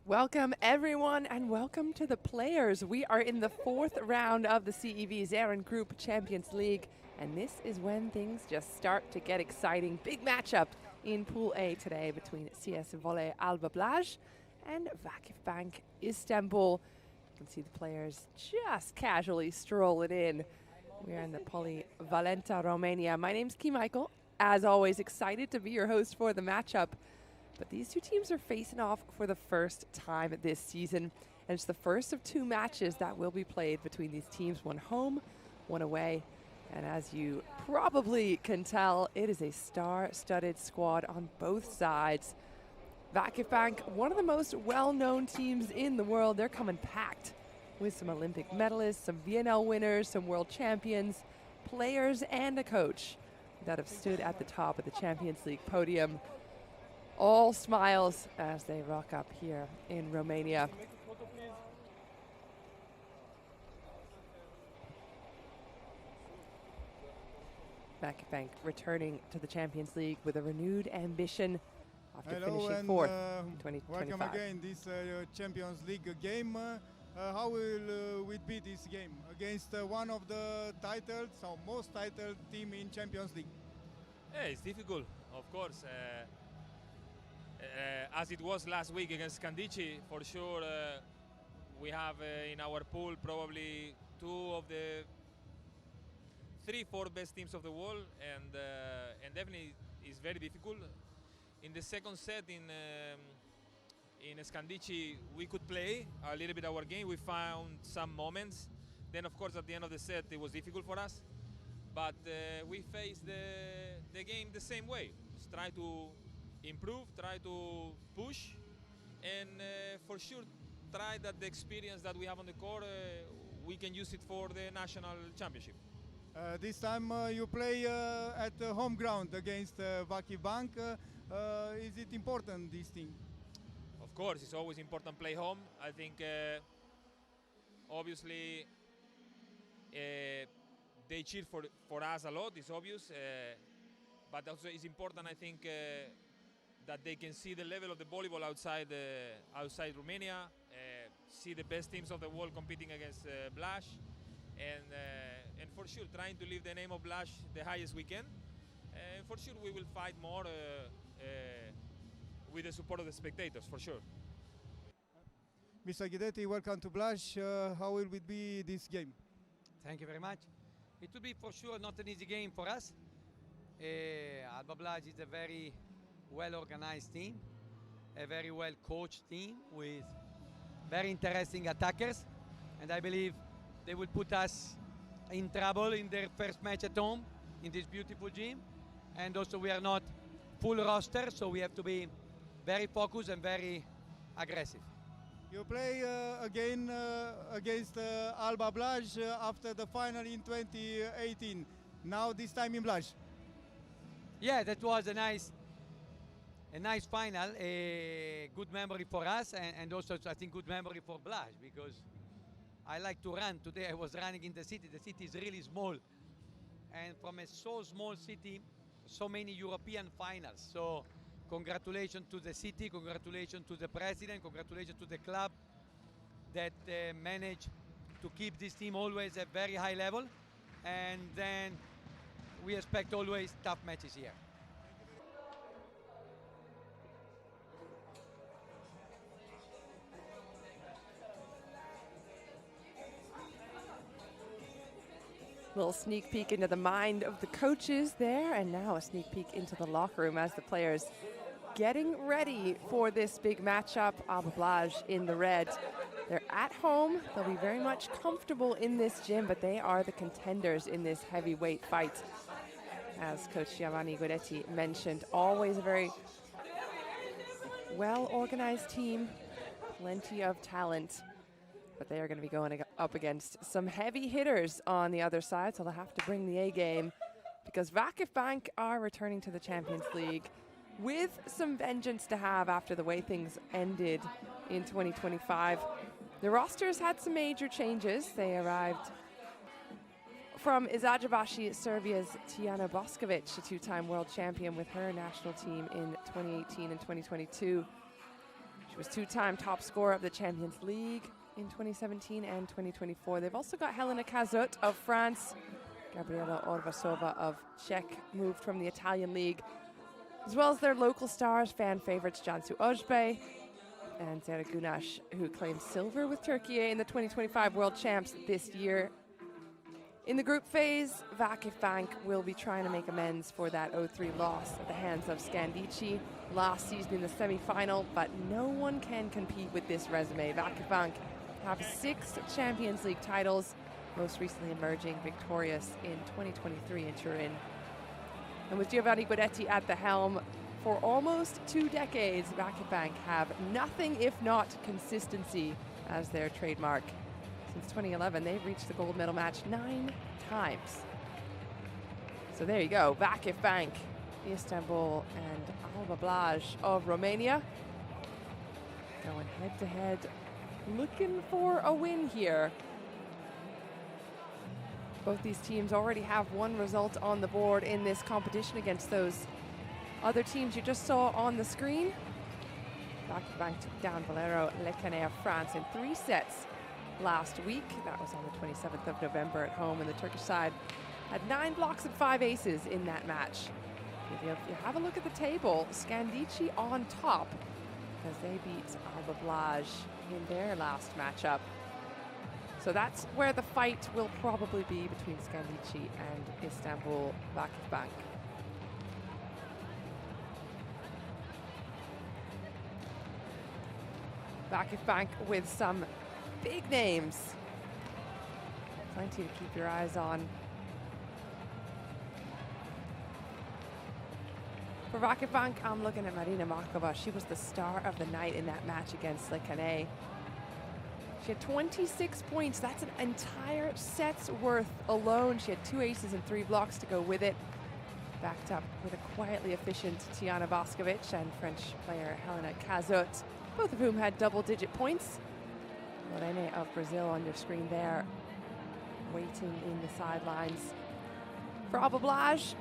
Welcome everyone and welcome to the players. We are in the fourth round of the CEV Zeren Group Champions League, and this is when things just start to get exciting. Big matchup in Pool A today between CS Volei Alba BLAJ and VakifBank Istanbul. You can see the players just casually strolling in. We are in the Polivalenta, Romania. My name's Key Michael. As always, excited to be your host for the matchup. But these two teams are facing off for the first time this season, and it's the first of two matches that will be played between these teams, one home, one away. And as you probably can tell, it is a star-studded squad on both sides. VakifBank, one of the most well-known teams in the world, they're coming packed with some Olympic medalists, some VNL winners, some world champions, players, and a coach that have stood at the top of the Champions League podium. All smiles as they rock up here in Romania. VakifBank returning to the Champions League with a renewed ambition after finishing fourth in 2025. Welcome again this Champions League game. How will we beat this game against one of the titles, or most titled team in Champions League? Yeah, it's difficult, of course. As it was last week against Candici, for sure we have in our pool probably two of the 3-4 best teams of the world, and definitely it's very difficult. In the second set in Candici, we could play a little bit our game. We found some moments. Then of course at the end of the set it was difficult for us, but we faced the game the same way. Just try to improve, try to push, and for sure try that the experience that we have on the court, we can use it for the national championship. This time you play at the home ground against VakifBank. Is it important, this thing? Of course, it's always important to play home. I think obviously they cheer for us a lot, it's obvious, but also it's important, I think, that they can see the level of the volleyball outside Romania, see the best teams of the world competing against BLAJ, and for sure trying to live the name of BLAJ the highest we can. And for sure we will fight more with the support of the spectators, for sure. Mr. Guidetti, welcome to BLAJ. How will it be this game? Thank you very much. It will be for sure not an easy game for us. Alba BLAJ is a very well-organized team, a very well-coached team with very interesting attackers, and I believe they will put us in trouble in their first match at home in this beautiful gym. And also we are not full roster, so we have to be very focused and very aggressive. You play again against Alba BLAJ after the final in 2018. Now this time in BLAJ. Yeah, that was a nice final, a good memory for us, and also I think good memory for BLAJ, because I like to run. Today I was running in the city. The city is really small, and from a so small city, so many European finals. So congratulations to the city, congratulations to the president, congratulations to the club that managed to keep this team always at very high level, and then we expect always tough matches here. Little sneak peek into the mind of the coaches there, and now a sneak peek into the locker room as the players getting ready for this big matchup. Alba BLAJ in the red. They're at home. They'll be very much comfortable in this gym, but they are the contenders in this heavyweight fight. As Coach Giovanni Guidetti mentioned, always a very well-organized team, plenty of talent. But they are going to be going up against some heavy hitters on the other side, so they'll have to bring the A game, because VakifBank are returning to the Champions League with some vengeance to have after the way things ended in 2025. The rosters had some major changes. They arrived from Izajabashi, Serbia's Tijana Boskovic, a two-time world champion with her national team in 2018 and 2022. She was two-time top scorer of the Champions League in 2017 and 2024. They've also got Helena Cazot of France. Gabriela Orvasova of Czech moved from the Italian league, as well as their local stars, fan favorites Cansu Ojbe and Zere Gunash, who claimed silver with Turkey in the 2025 World Champs this year. In the group phase, VakifBank will be trying to make amends for that 0-3 loss at the hands of Scandici last season in the semi-final, but no one can compete with this resume. VakifBank have 6 Champions League titles, most recently emerging victorious in 2023 in Turin. And with Giovanni Guidetti at the helm, for almost 2 decades, VakifBank have nothing if not consistency as their trademark. Since 2011, they've reached the gold medal match 9 times. So there you go, VakifBank Istanbul and Alba BLAJ of Romania going head to head, looking for a win here. Both these teams already have one result on the board in this competition against those other teams you just saw on the screen. VakifBank took down Valero Lecanet of France in 3 sets last week. That was on the 27th of November at home, and the Turkish side had 9 blocks and 5 aces in that match. If you have a look at the table, Scandici on top because they beat Alba BLAJ in their last matchup. So that's where the fight will probably be between Scandici and Istanbul VakifBank. VakifBank with some big names. Plenty to keep your eyes on. For VakifBank, I'm looking at Marina Markova. She was the star of the night in that match against Lecanet. She had 26 points. That's an entire set's worth alone. She had 2 aces and 3 blocks to go with it. Backed up with a quietly efficient Tiana Boskovic and French player Helena Cazot, both of whom had double-digit points. Lorene of Brazil on your screen there, waiting in the sidelines. For Alba BLAJ,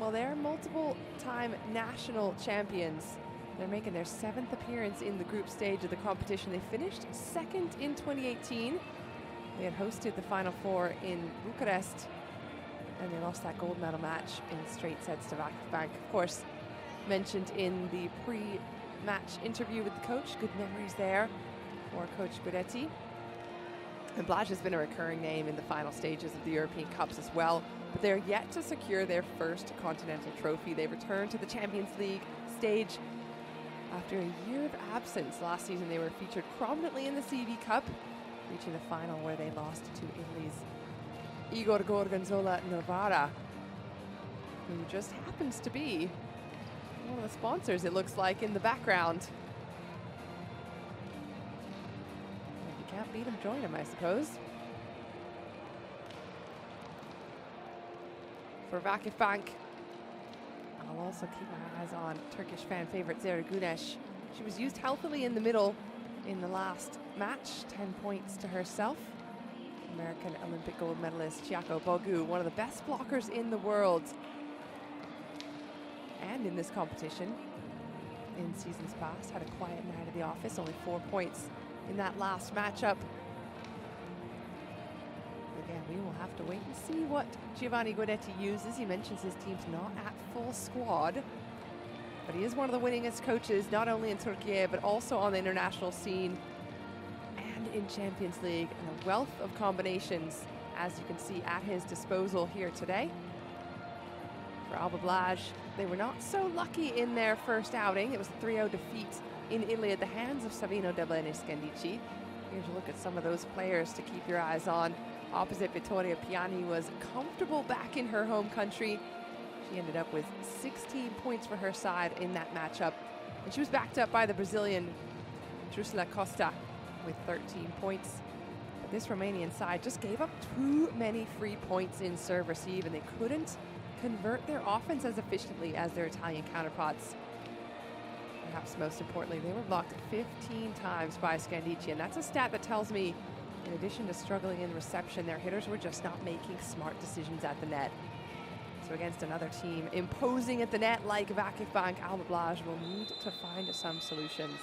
well, they're multiple-time national champions. They're making their 7th appearance in the group stage of the competition. They finished 2nd in 2018. They had hosted the Final Four in Bucharest, and they lost that gold medal match in straight sets to VakifBank. Of course, mentioned in the pre-match interview with the coach. Good memories there for Coach Guidetti. And BLAJ has been a recurring name in the final stages of the European Cups as well, but they're yet to secure their first continental trophy. They returned to the Champions League stage after a year of absence. Last season they were featured prominently in the CEV Cup, reaching the final where they lost to Italy's Igor Gorgonzola Novara, who just happens to be one of the sponsors, it looks like, in the background. If you can't beat him, join him, I suppose. For VakifBank, I'll also keep my eyes on Turkish fan favorite Zere Gunash. She was used healthily in the middle in the last match, 10 points to herself. American Olympic gold medalist Chiako Bogu, one of the best blockers in the world. And in this competition, in seasons past, had a quiet night at the office, only 4 points in that last matchup. Again, we will have to wait and see what Giovanni Guidetti uses. He mentions his team's not at full squad, but he is one of the winningest coaches, not only in Turkey, but also on the international scene and in Champions League, and a wealth of combinations, as you can see, at his disposal here today. For Alba BLAJ, they were not so lucky in their first outing. It was a 3-0 defeat in Italy at the hands of Savino Deblene Scandici. Here's a look at some of those players to keep your eyes on. Opposite Vittoria Piani was comfortable back in her home country. She ended up with 16 points for her side in that matchup. And she was backed up by the Brazilian Drusila Costa with 13 points. But this Romanian side just gave up too many free points in serve receive, and they couldn't convert their offense as efficiently as their Italian counterparts. Perhaps most importantly, they were blocked 15 times by Scandici, and that's a stat that tells me, in addition to struggling in reception, their hitters were just not making smart decisions at the net. So against another team imposing at the net like VakifBank, Alba BLAJ will need to find some solutions.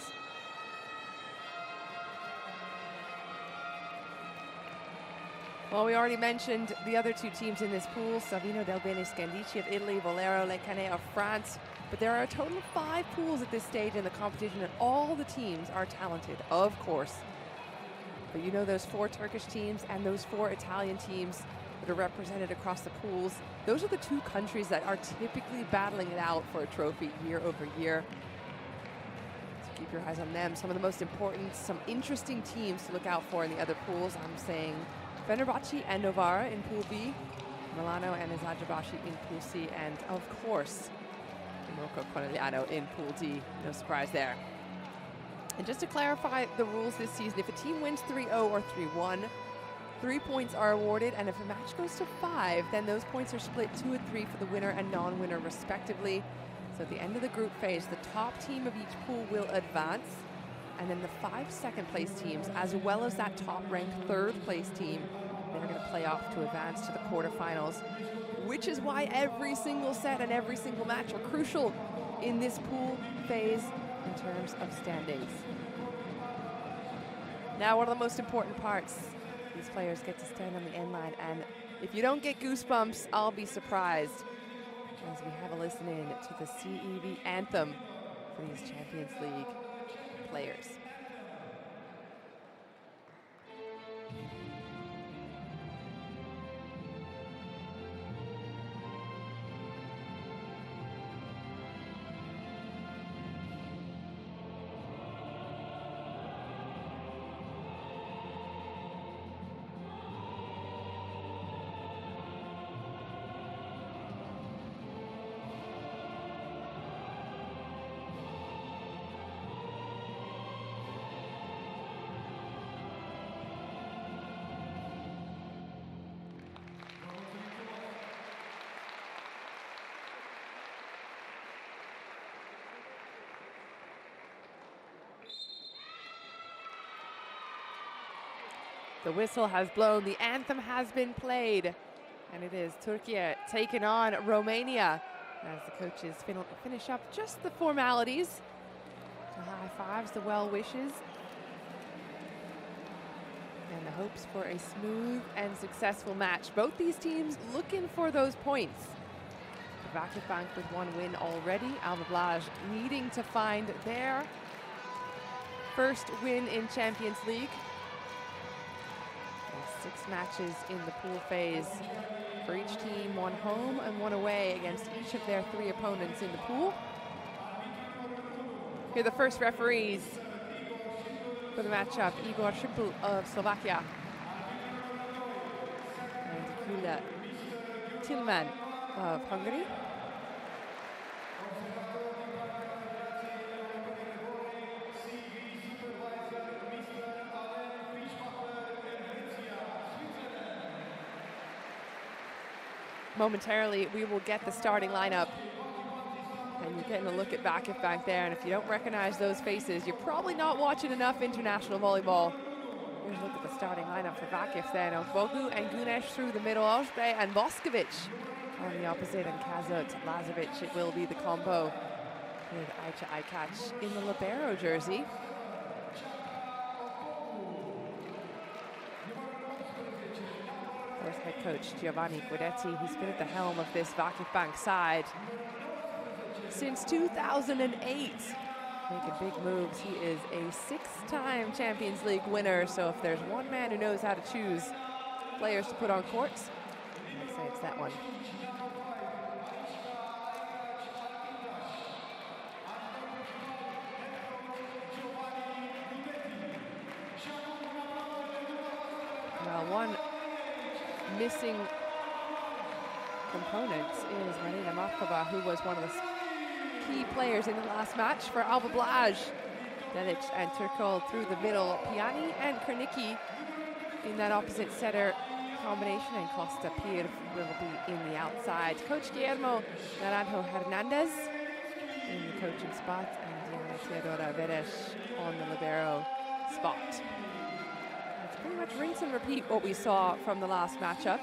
Well, we already mentioned the other two teams in this pool, Savino del Bene Scandici of Italy, Volero Le Canet of France. But there are a total of 5 pools at this stage in the competition, and all the teams are talented, of course. But you know those 4 Turkish teams and those 4 Italian teams that are represented across the pools, those are the 2 countries that are typically battling it out for a trophy year over year. So keep your eyes on them. Some of the most important, some interesting teams to look out for in the other pools. I'm saying Fenerbahce and Novara in Pool B, Milano and Eczacıbaşı in Pool C, and of course, Morocco Conegliano in Pool D. No surprise there. And just to clarify the rules this season, if a team wins 3-0 or 3-1, 3 points are awarded, and if a match goes to 5, then those points are split 2 and 3 for the winner and non-winner respectively. So at the end of the group phase, the top team of each pool will advance, and then the 5 second place teams, as well as that top ranked 3rd place team, they're going to play off to advance to the quarterfinals, which is why every single set and every single match are crucial in this pool phase in terms of standings. Now, one of the most important parts, these players get to stand on the end line, and if you don't get goosebumps, I'll be surprised, as we have a listen in to the CEV anthem for these Champions League players. The whistle has blown, the anthem has been played, and it is Turkey taking on Romania as the coaches finish up just the formalities, the high fives, the well wishes, and the hopes for a smooth and successful match. Both these teams looking for those points. VakifBank with 1 win already, Alba BLAJ needing to find their first win in Champions League. 6 matches in the pool phase for each team, 1 home and 1 away against each of their 3 opponents in the pool. Here are the first referees for the matchup: Igor Šipl of Slovakia and Kula Tilman of Hungary. Momentarily, we will get the starting lineup. And you're getting a look at VakifBank there. And if you don't recognize those faces, you're probably not watching enough international volleyball. Here's a look at the starting lineup for Vakif then. Bogu and Gunesh through the middle. Osprey and Voskovic on the opposite. And Kazut, Lazovic, it will be the combo with Ayça Aykaç in the libero jersey. Head coach Giovanni Guidetti, he's been at the helm of this VakifBank side since 2008, making big moves. He is a 6-time Champions League winner, so if there's one man who knows how to choose players to put on courts, I'd say it's that one. Well, one missing component is Marina Markova, who was one of the key players in the last match for Alba BLAJ. Delic and Turkol through the middle. Piani and Krnicki in that opposite setter combination, and Costa Pir will be in the outside. Coach Guillermo Naranjo Hernandez in the coaching spot, and Teodora Veres on the libero spot. Pretty much rinse and repeat what we saw from the last matchup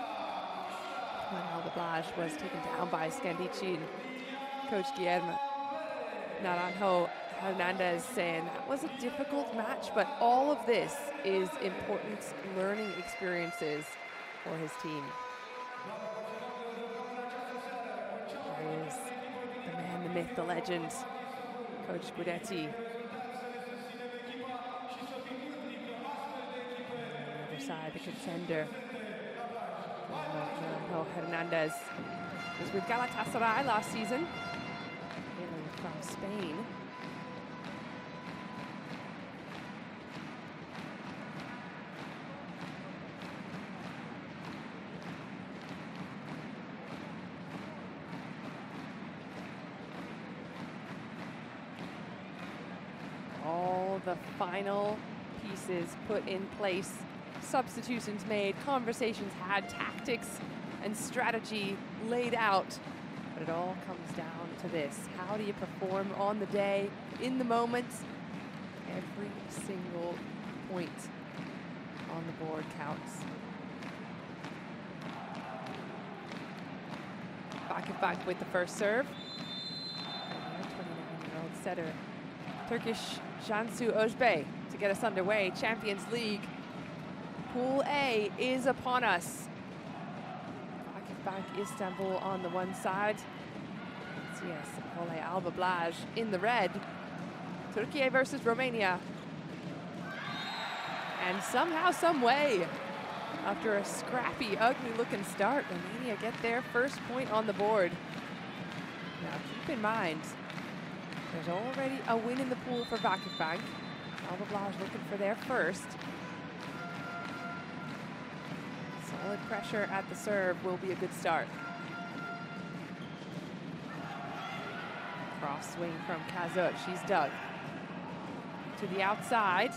when Alba BLAJ was taken down by Scandici. And Coach Guillermo Naranjo Hernandez saying that was a difficult match, but all of this is important learning experiences for his team. There is the man, the myth, the legend, Coach Guidetti. On the other side, the contender, Hernandez, was with Galatasaray last season, hailing from Spain. All the final pieces put in place, substitutions made, conversations had, tactics and strategy laid out. But it all comes down to this. How do you perform on the day, in the moment? Every single point on the board counts. VakifBank with the first serve. 29-year-old setter, Turkish Cansu Özbey, to get us underway. Champions League Pool A is upon us. VakifBank Istanbul on the one side. Yes, Volei Alba BLAJ in the red. Turkey versus Romania. And somehow, some way, after a scrappy, ugly-looking start, Romania get their first point on the board. Now, keep in mind, there's already a win in the pool for VakifBank. Alba BLAJ looking for their first. Solid pressure at the serve will be a good start. Cross swing from Kazut, she's dug. To the outside.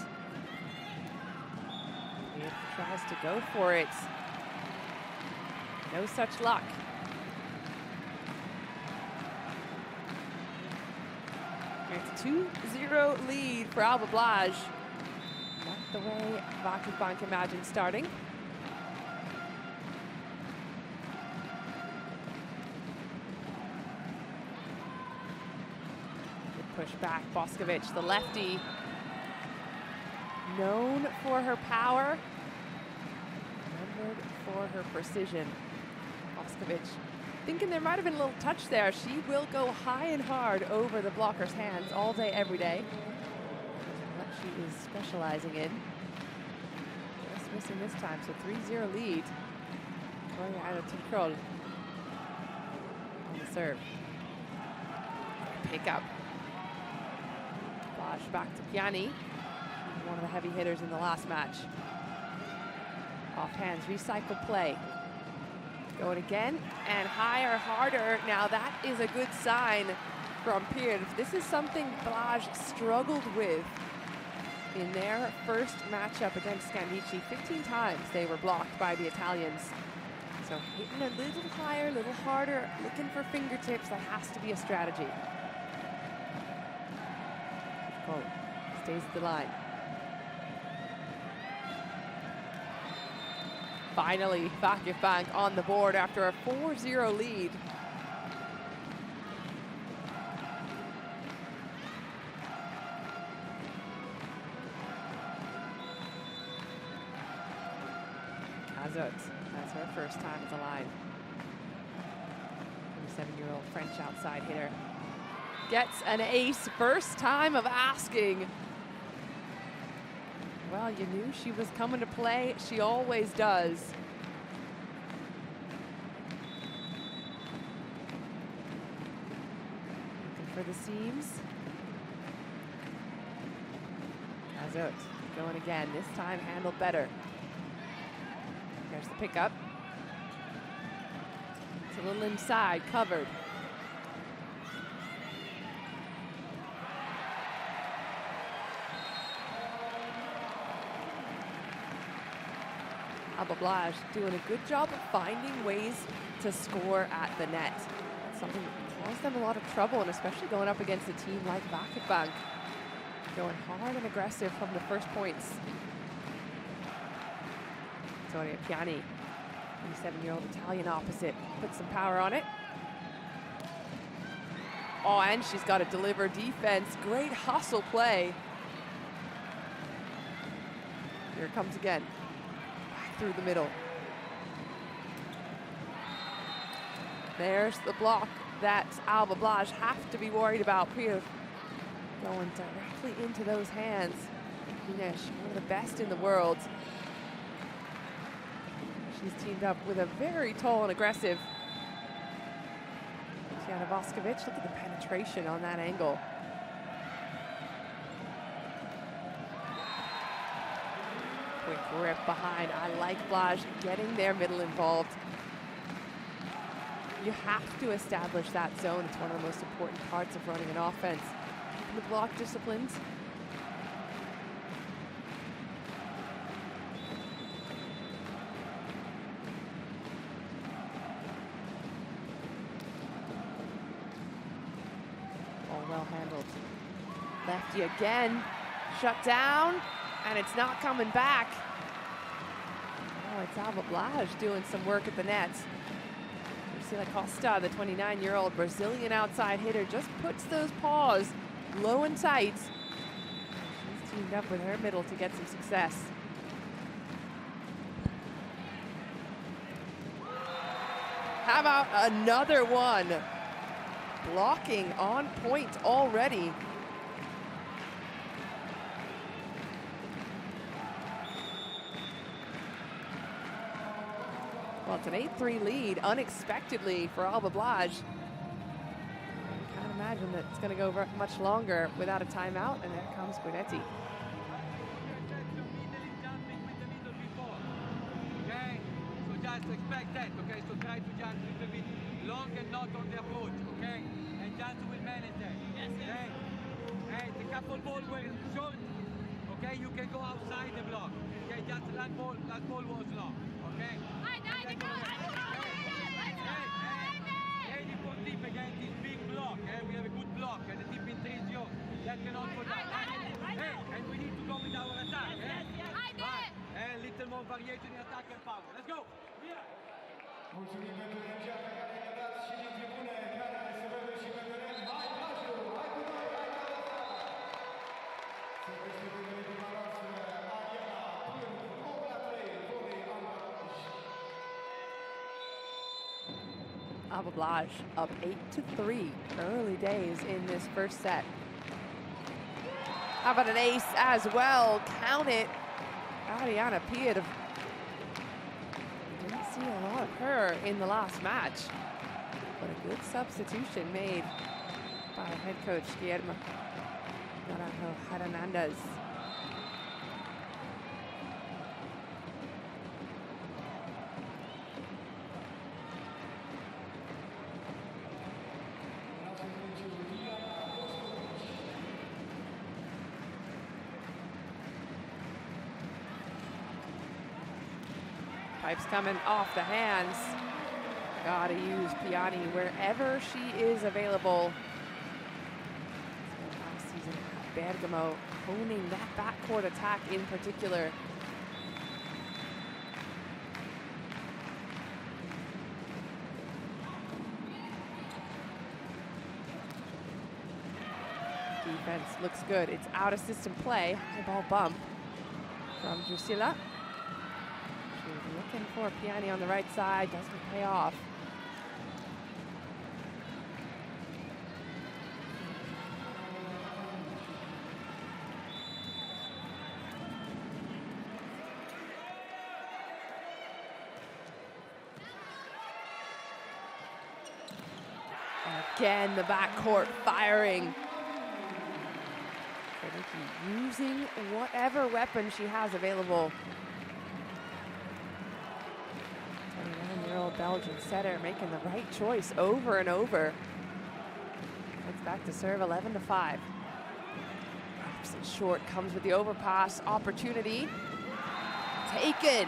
He tries to go for it. No such luck. It's a 2-0 lead for Alba BLAJ. Not the way VakifBank imagined starting. Good push back, Boskovic, the lefty. Known for her power, remembered for her precision. Boskovic thinking there might have been a little touch there. She will go high and hard over the blocker's hands all day, every day. What she is specializing in. Just missing this time, so 3-0 lead. Going out of control on the serve. Pick up. Flash back to Piani. One of the heavy hitters in the last match. Off hands, recycle play. Going again, and higher, harder. Now that is a good sign from Pier. This is something BLAJ struggled with in their first matchup against Scandicci. 15 times they were blocked by the Italians. So hitting a little higher, a little harder, looking for fingertips. That has to be a strategy. Oh, stays at the line. Finally, VakifBank on the board after a 4-0 lead. Kazut, that's her first time at the line. 27-year-old French outside hitter. Gets an ace, first time of asking. Well, you knew she was coming to play. She always does. Looking for the seams. Kazut going again. This time handled better. There's the pickup. It's a little inside, covered. Alba BLAJ doing a good job of finding ways to score at the net. That's something that caused them a lot of trouble, and especially going up against a team like VakifBank. Going hard and aggressive from the first points. Vittoria Piani, 27-year-old Italian opposite, put some power on it. Oh, and she's got to deliver defense. Great hustle play. Here it comes again. Back through the middle. There's the block that Alba BLAJ have to be worried about. Priya going directly into those hands. Ines, one of the best in the world. She's teamed up with a very tall and aggressive Tijana Voskovic. Look at the penetration on that angle. Quick grip behind. I like BLAJ getting their middle involved. You have to establish that zone. It's one of the most important parts of running an offense. The block disciplines. All well handled. Lefty again. Shut down. And it's not coming back. Oh, it's Alba BLAJ doing some work at the net. Priscila Costa, the 29-year-old Brazilian outside hitter, just puts those paws low and tight. She's teamed up with her middle to get some success. How about another one? Blocking on point already. Well, it's an 8-3 lead unexpectedly for Alba BLAJ. I can't imagine that it's going to go much longer without a timeout, and there comes Guidetti. Okay, so just expect that, okay? So try to jump a little bit long and not on the approach, okay? And Jansu will manage that, okay? And the couple ball were short, okay? You can go outside the block, okay? Just that ball was long, okay? Ready for tip against this big block, we have a good block, and the tip in 3 is yours. That cannot go down. Hey, and we need to go with our attack, Right. And little more variation in attack and power. Let's go! Alba BLAJ up 8-3, early days in this first set. How about an ace as well? Count it. Ariana Pied. Didn't see a lot of her in the last match, but a good substitution made by head coach Guillermo Naranjo Hernandez. Pipes coming off the hands. Gotta use Piani wherever she is available. Last season at Bergamo, honing that backcourt attack in particular. Defense looks good. It's out of system play. High ball bump from Drusilla. Looking for Piani on the right side, doesn't pay off. Again, the backcourt firing. Federici using whatever weapon she has available. 29-year-old Belgian setter making the right choice over and over. It's back to serve 11-5. Robertson short comes with the overpass opportunity. Taken.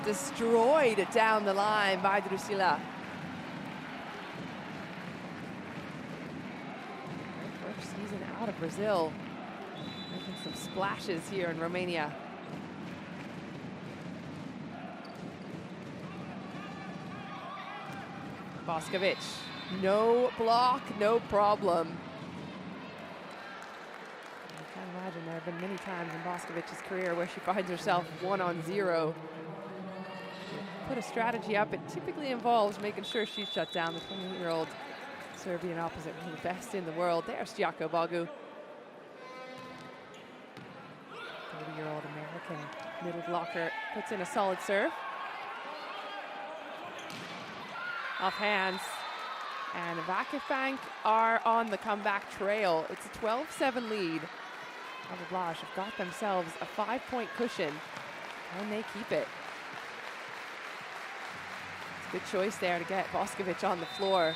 Destroyed down the line by Drusilla. First season out of Brazil. Making some splashes here in Romania. Voskovic, no block, no problem. I can't imagine there have been many times in Voskovic's career where she finds herself 1-on-0. put a strategy up. It typically involves making sure she's shut down. The 28-year-old Serbian opposite, one of the best in the world. There's Stojko Bogu. 30-year-old American middle blocker puts in a solid serve. Off hands. And VakifBank are on the comeback trail. It's a 12-7 lead. Alba BLAJ have got themselves a 5-point cushion. Can they keep it? It's a good choice there to get Boskovic on the floor.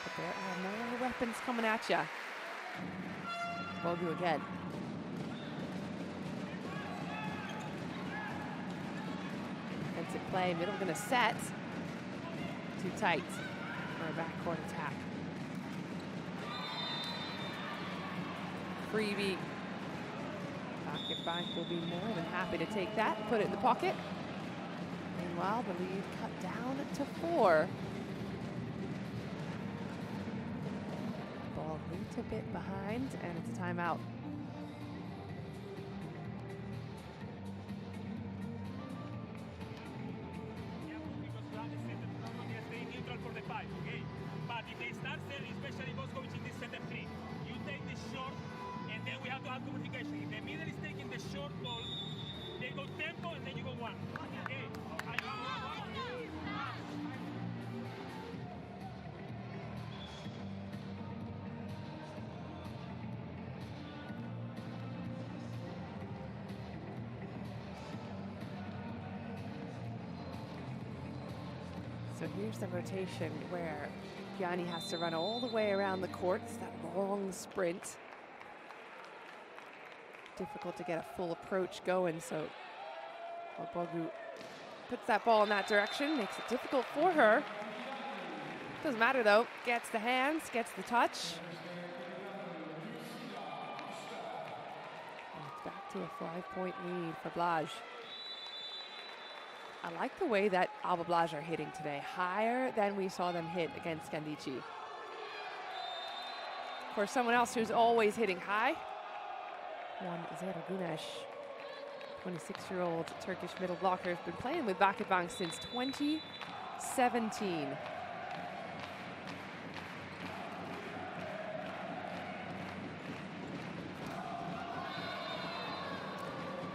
But there are more weapons coming at you. Bogu again. Defensive play, middle gonna set. Too tight for a backcourt attack. Freebie. VakifBank will be more than happy to take that, put it in the pocket. Meanwhile, the lead cut down to 4. Ball linked a bit behind, and it's a timeout. But if they start serving, especially Boskovic in this set of 3, you take the short, and then we have to have communication. If the middle is taking the short ball, they go tempo, and then you go 1. Okay? So here's the rotation where Gianni has to run all the way around the court. It's that long sprint. Difficult to get a full approach going, so Bogu puts that ball in that direction, makes it difficult for her. Doesn't matter though, gets the hands, gets the touch. And it's back to a 5-point lead for BLAJ. I like the way that Alba BLAJ are hitting today, higher than we saw them hit against Skandici. Of course, someone else who's always hitting high, one Zera Gunesh, 26-year-old Turkish middle blocker, has been playing with VakifBank since 2017.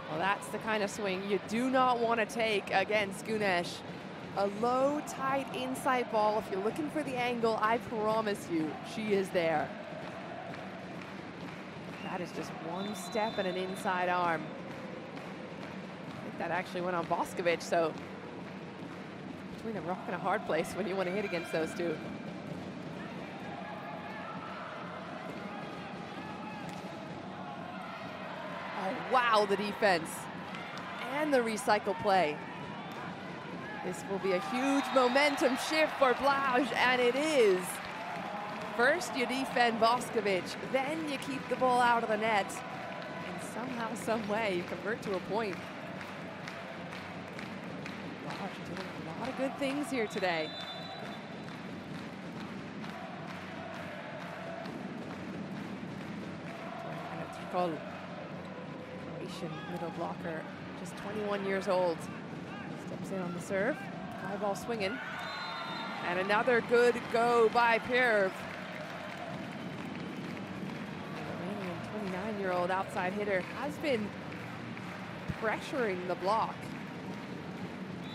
Well, that's the kind of swing you do not want to take against Gunesh. A low, tight inside ball. If you're looking for the angle, I promise you, she is there. That is just one step and an inside arm. I think that actually went on Boskovic, so between a rock and a hard place when you want to hit against those two. Oh, wow, the defense and the recycle play. This will be a huge momentum shift for BLAJ, and it is. First you defend Boskovic, then you keep the ball out of the net, and somehow, some way, you convert to a point. BLAJ doing a lot of good things here today. Croatian middle blocker, just 21 years old. Steps in on the serve, high ball swinging. And another good go by Pirv. The Romanian 29-year-old outside hitter has been pressuring the block.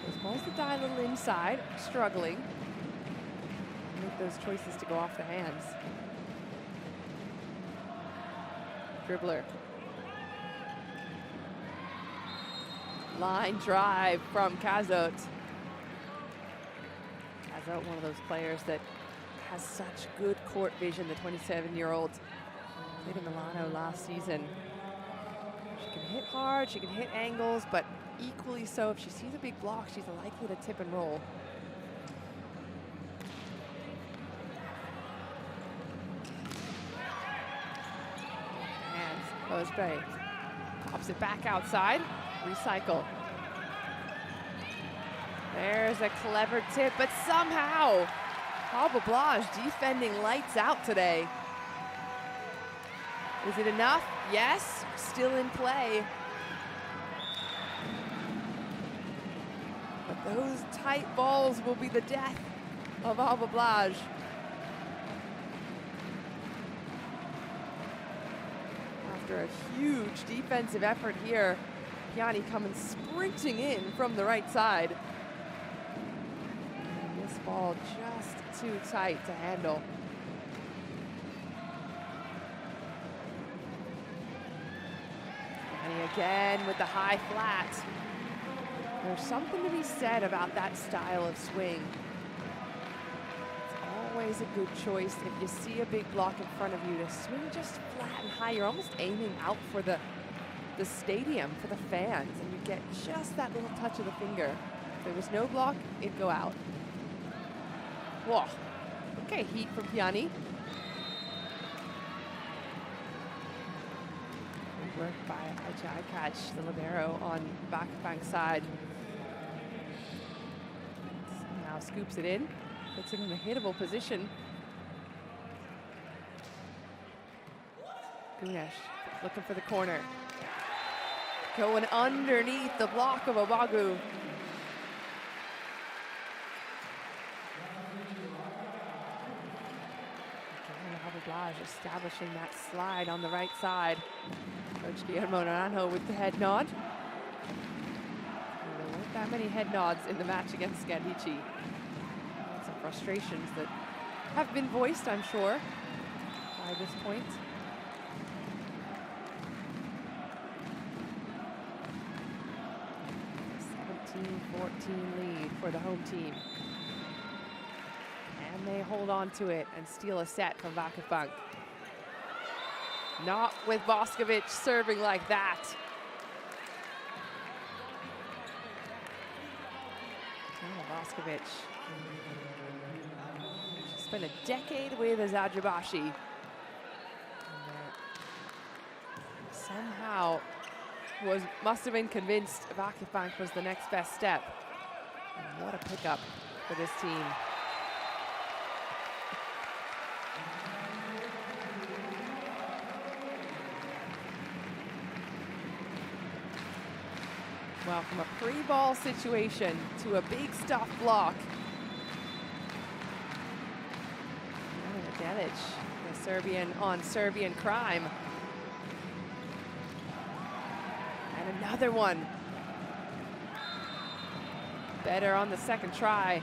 Those balls that die a little inside, struggling. Make those choices to go off the hands. Dribbler. Line drive from Kazot. Kazot, one of those players that has such good court vision, the 27-year-old. Played in Milano last season. She can hit hard, she can hit angles, but equally so, if she sees a big block, she's likely to tip and roll. Hands, close play. Pops it back outside. Recycle. There's a clever tip, but somehow Alba BLAJ defending lights out today. Is it enough? Yes, still in play. But Those tight balls will be the death of Alba BLAJ. After a huge defensive effort here, Piani coming sprinting in from the right side. And this ball just too tight to handle. Piani again with the high flat. There's something to be said about that style of swing. It's always a good choice if you see a big block in front of you to swing just flat and high. You're almost aiming out for the stadium, for the fans, and you get just that little touch of the finger. If there was no block, it'd go out. Whoa. Okay, heat from Piani. Good work by Ajay Catch, the libero on VakifBank side. Now scoops it in, puts it in a hittable position. Gunesh looking for the corner. Going underneath the block of Obagu. Again, Alba BLAJ establishing that slide on the right side. Coach Guillermo Naranjo with the head nod. There weren't that many head nods in the match against Scandici. Some frustrations that have been voiced, I'm sure, by this point. 17-14 lead for the home team. And they hold on to it and steal a set from VakifBank. Not with Boskovic serving like that. Boskovic. She spent a decade with Azajabashi. Somehow must have been convinced VakifBank was the next best step. And what a pickup for this team. Well, from a pre-ball situation to a big stuff block. Delic, the Serbian on Serbian crime. And another one. Better on the second try.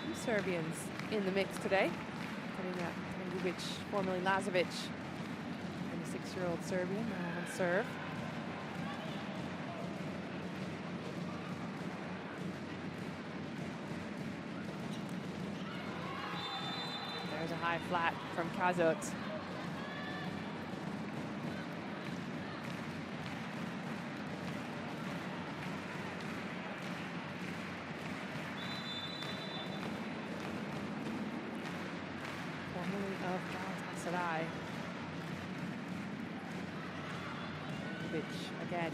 Two Serbians in the mix today. Putting up Tangubic, formerly Lazovic, 26-year-old Serbian, now on serve. There's a high flat from Kazot. Formerly of Galatasaray. Again.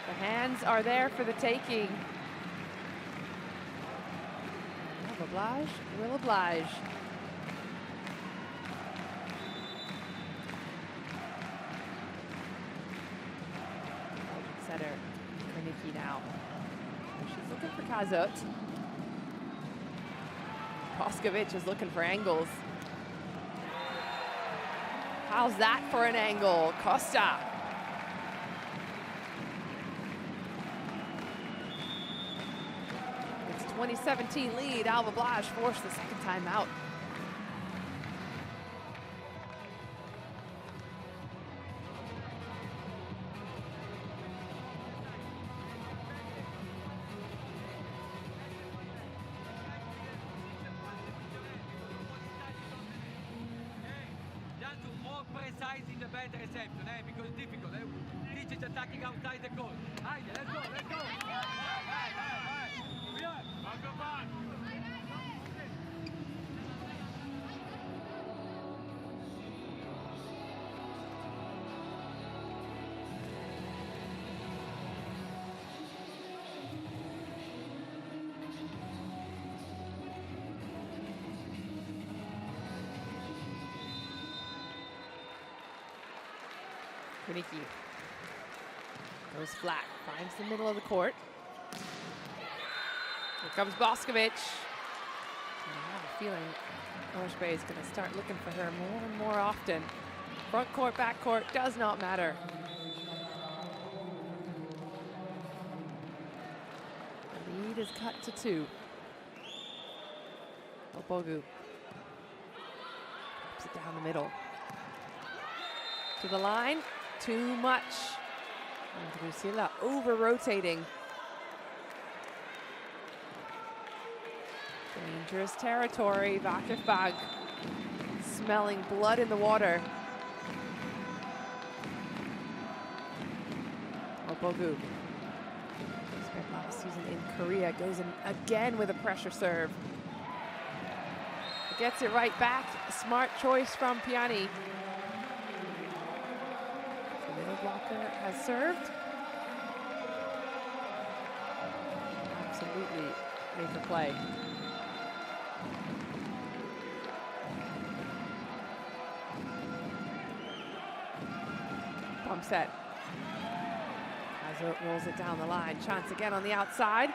The hands are there for the taking. Alba BLAJ will oblige. Setter, Kornicki now. She's looking for Kazot. Boskovic is looking for angles. How's that for an angle? Costa. It's 2017 lead. Alba BLAJ forced the second time out. Precise in the bad reception, because it's difficult. Teach is attacking outside the goal. Let's go, let's go. Kroniki goes flat, finds the middle of the court. Here comes Boskovic. I have a feeling Orange is going to start looking for her more and more often. Front court, back court, does not matter. The lead is cut to 2. Bogu puts it down the middle. To the line, too much. And Lucila over-rotating. Dangerous territory, VakifBank smelling blood in the water. Bogu, spent last season in Korea, goes in again with a pressure serve. Gets it right back. Smart choice from Piani. The middle blocker has served. Absolutely make a play. Pump set. As it rolls it down the line. Chance again on the outside.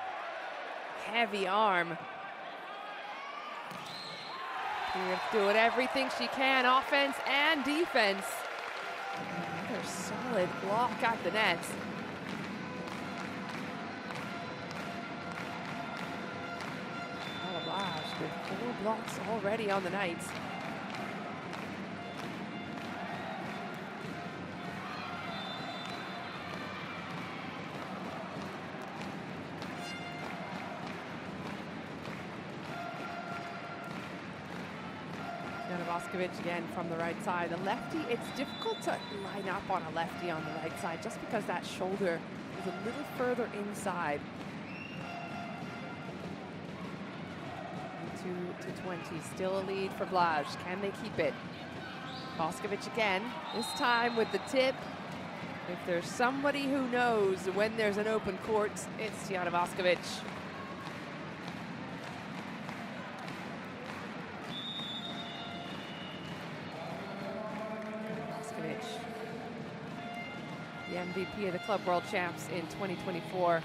Heavy arm. Doing everything she can, offense and defense. Another solid block at the net. Volei BLAJ with 4 blocks already on the night. Boskovic again from the right side. The lefty, it's difficult to line up on a lefty on the right side just because that shoulder is a little further inside. 2 to 20, still a lead for BLAJ. Can they keep it? Boskovic again, this time with the tip. If there's somebody who knows when there's an open court, it's Tiana Boskovic. The MVP of the Club World Champs in 2024.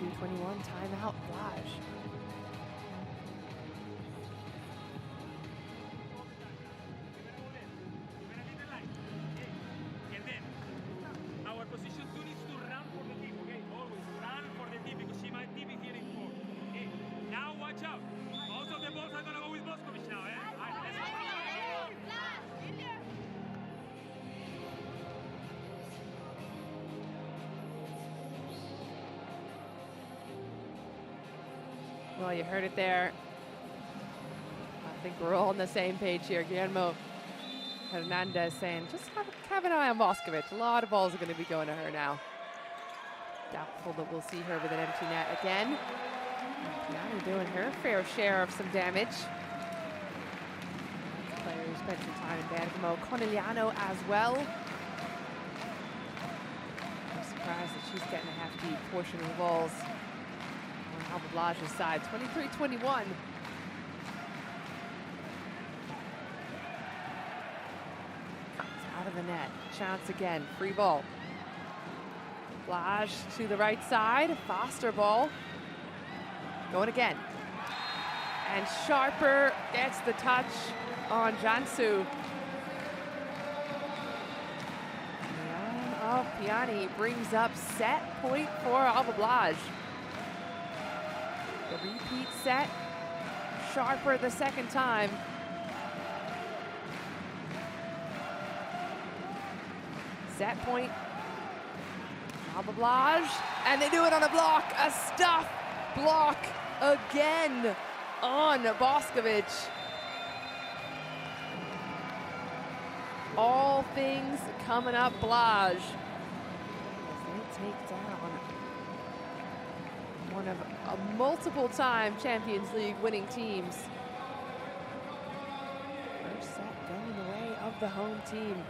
22-21, timeout, BLAJ. Our position 2 needs to run for the tip, okay? Always run for the tip because she might tip it here in 4. Okay, now watch out. Most of the balls are gonna go with Boskovic now, eh? Well, you heard it there. I think we're all on the same page here. Guillermo Hernandez saying, just have an eye on Boskovic. A lot of balls are going to be going to her now. Doubtful that we'll see her with an empty net again. Piani doing her fair share of some damage. Player who spent some time in Bergamo. Conigliano as well. I'm surprised that she's getting a hefty portion of the balls. On Alba BLAJ's side, 23-21. Out of the net, chance again, free ball. BLAJ to the right side, faster ball. Going again. And Sharper gets the touch on Jansu. Piani brings up set point for Alba BLAJ. The repeat set, Sharper the second time. Set point, Alba BLAJ, and they do it on a block, a stuff block again on Boskovic. All things coming up BLAJ. As they take down one of a multiple-time Champions League winning teams. First set going the way of the home team.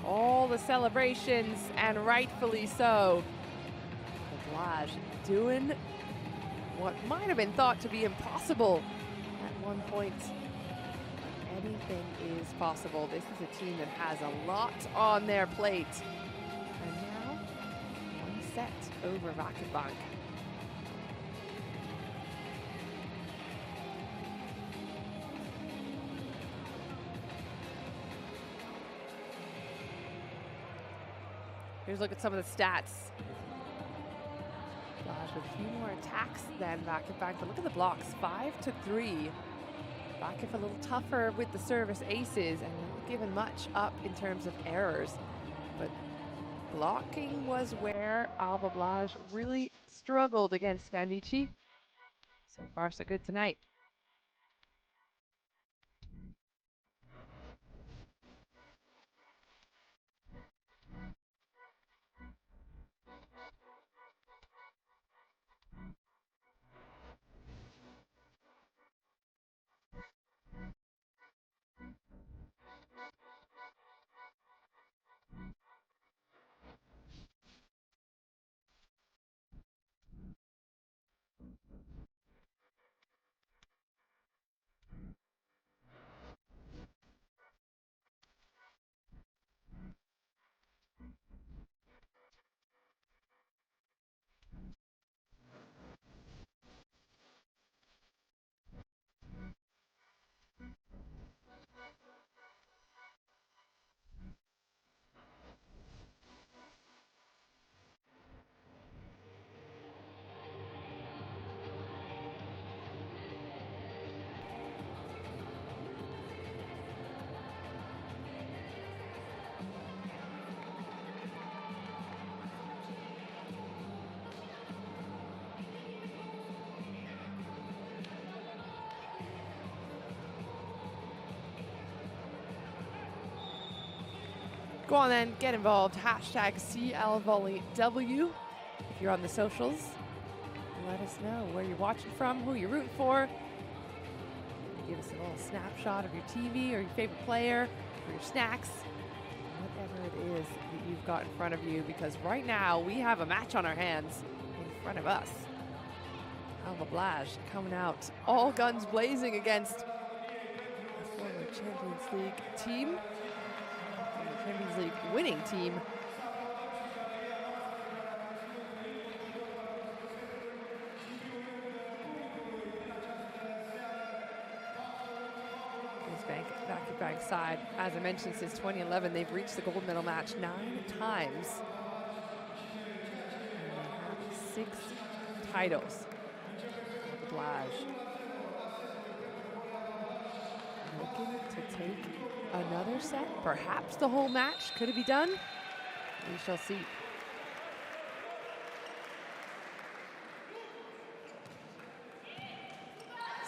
All all the celebrations, and rightfully so. BLAJ doing what might have been thought to be impossible at one point. But anything is possible. This is a team that has a lot on their plate. And now, one set over VakifBank. Here's a look at some of the stats. BLAJ with a few more attacks than VakifBank, but look at the blocks, 5-3. Vakif a little tougher with the service aces and not given much up in terms of errors. But blocking was where Alba BLAJ really struggled against Vandici. So far, so good tonight. Go on then, get involved. Hashtag CLVolleyW. If you're on the socials, let us know where you're watching from, who you're rooting for. Give us a little snapshot of your TV or your favorite player or your snacks, whatever it is that you've got in front of you, because right now we have a match on our hands in front of us. Alba BLAJ coming out all guns blazing against a former Champions League team. Champions League winning team. VakifBank side, as I mentioned, since 2011, they've reached the gold medal match 9 times. And they have 6 titles. BLAJ looking to take another set, perhaps the whole match. Could it be done? We shall see.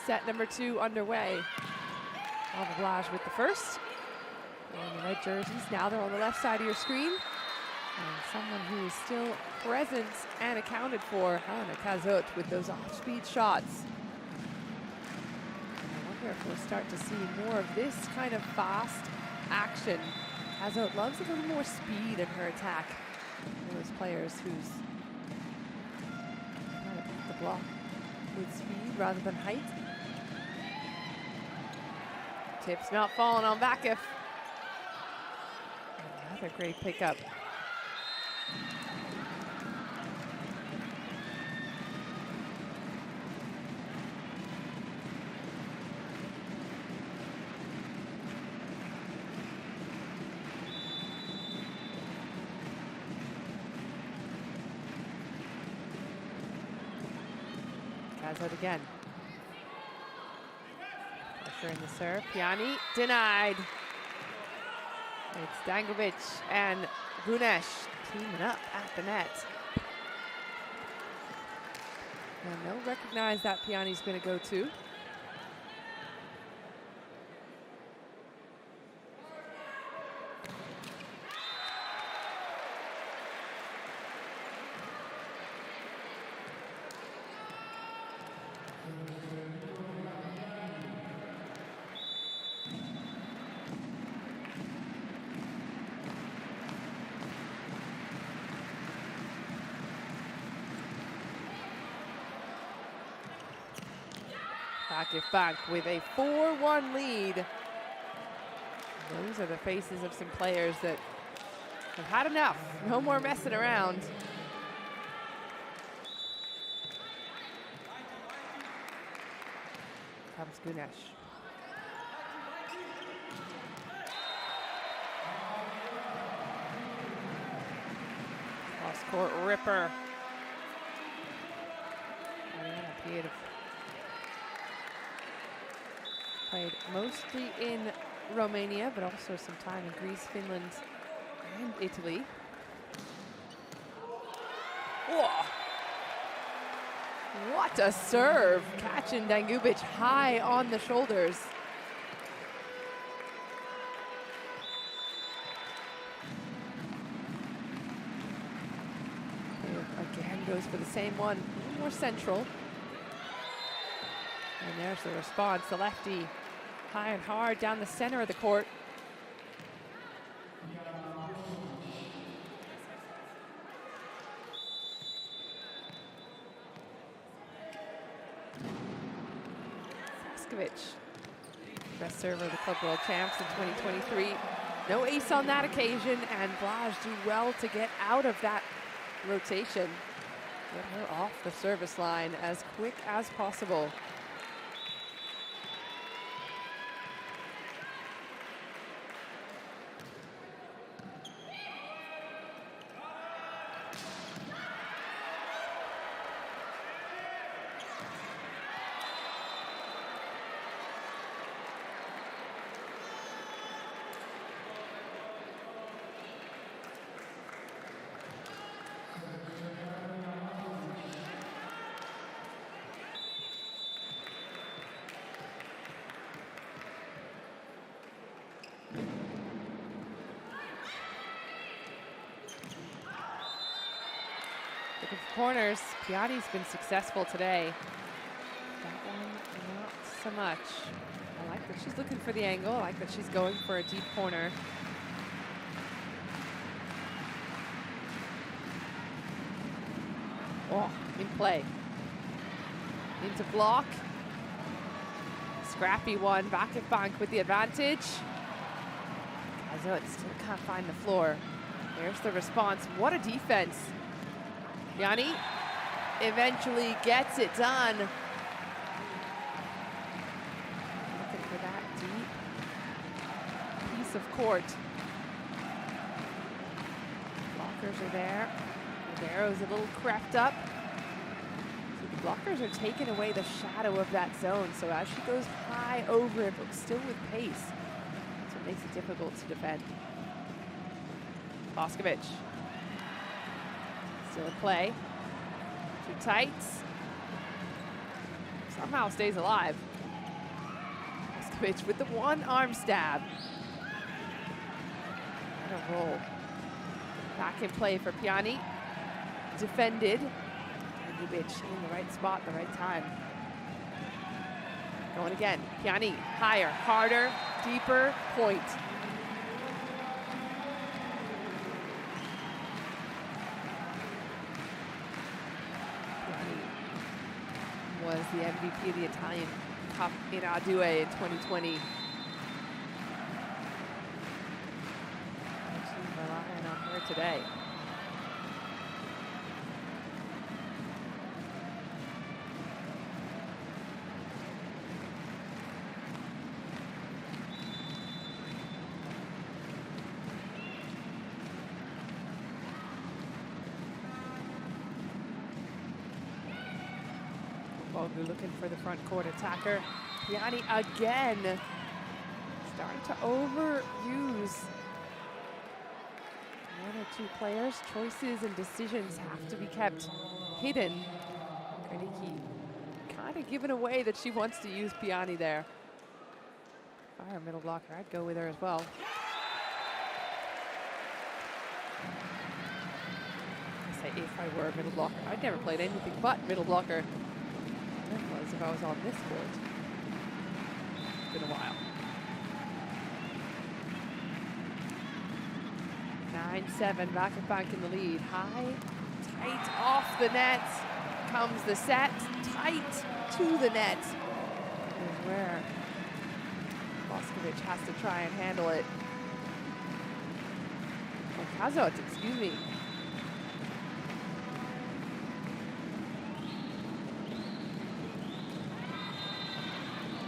Set number 2 underway. Alba BLAJ with the first. And the red jerseys, now they're on the left side of your screen. And someone who is still present and accounted for, Hannah Kazot, with those off-speed shots. I wonder if we'll start to see more of this kind of fast action. Kazot loves a little more speed in her attack. One of those players who's kind of beat the block with speed rather than height. Tips not falling on Vakif. Another great pickup. Kazot again. Pressure in the serve. Piani denied. It's Dangovic and Gunesh teaming up at the net. And they'll recognize that Piani's going to go to. VakifBank with a 4-1 lead. Those are the faces of some players that have had enough. No more messing around. Comes Gunesh. Cross-court ripper. Ariana played mostly in Romania, but also some time in Greece, Finland, and Italy. Whoa. What a serve. Catching Dangubic high on the shoulders. Again goes for the same one, a little more central. And there's the response, the lefty high and hard down the center of the court. Best server of the Club World Champs in 2023. No ace on that occasion, and BLAJ do well to get out of that rotation. Get her off the service line as quick as possible. Looking for corners. Piatti's been successful today. That one, not so much. I like that she's looking for the angle. I like that she's going for a deep corner. Oh, in play. Into block. Scrappy one. VakifBank with the advantage. Kazut still can't find the floor. There's the response. What a defense. Piatti eventually gets it done. Looking for that deep piece of court. Blockers are there. Ribero's a little crept up. So the blockers are taking away the shadow of that zone. So as she goes high over it, but still with pace, that's what makes it difficult to defend. Boskovic. Still in play. Too tight. Somehow stays alive. Boskovic with the one arm stab. And a roll. Back in play for Piatti. Defended. Dangubic in the right spot, the right time. Going again. Piatti higher, harder, deeper, point. Was the MVP of the Italian Cup in Adue in 2020. Actually relying on her today. We're looking for the front court attacker. Piatti again. Starting to overuse one or two players. Choices and decisions have to be kept hidden. Kardiki kind of giving away that she wants to use Piatti there. Fire middle blocker, I'd go with her as well. I say if I were a middle blocker. I'd never played anything but middle blocker. Was if I was on this court. It's been a while. 9-7, VakifBank in the lead. High, tight off the net. Comes the set, tight to the net. is where Voskovic has to try and handle it. Oh, Kazot, excuse me.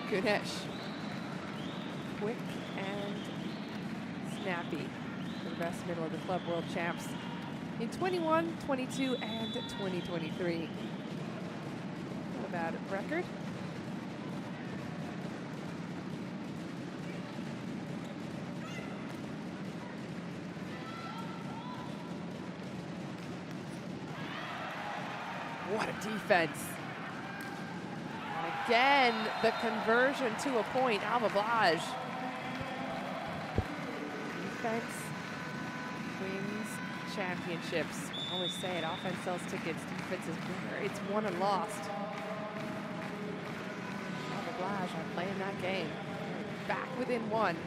Gunesh. Quick and snappy for the best middle of the club world champs in 21, 22, and 2023. Not a bad record. What a defense. And again, the conversion to a point, Alba BLAJ. Defense wins championships. I always say it, offense sells tickets, defense is where it's won and lost. Alba BLAJ are playing that game. Back within one.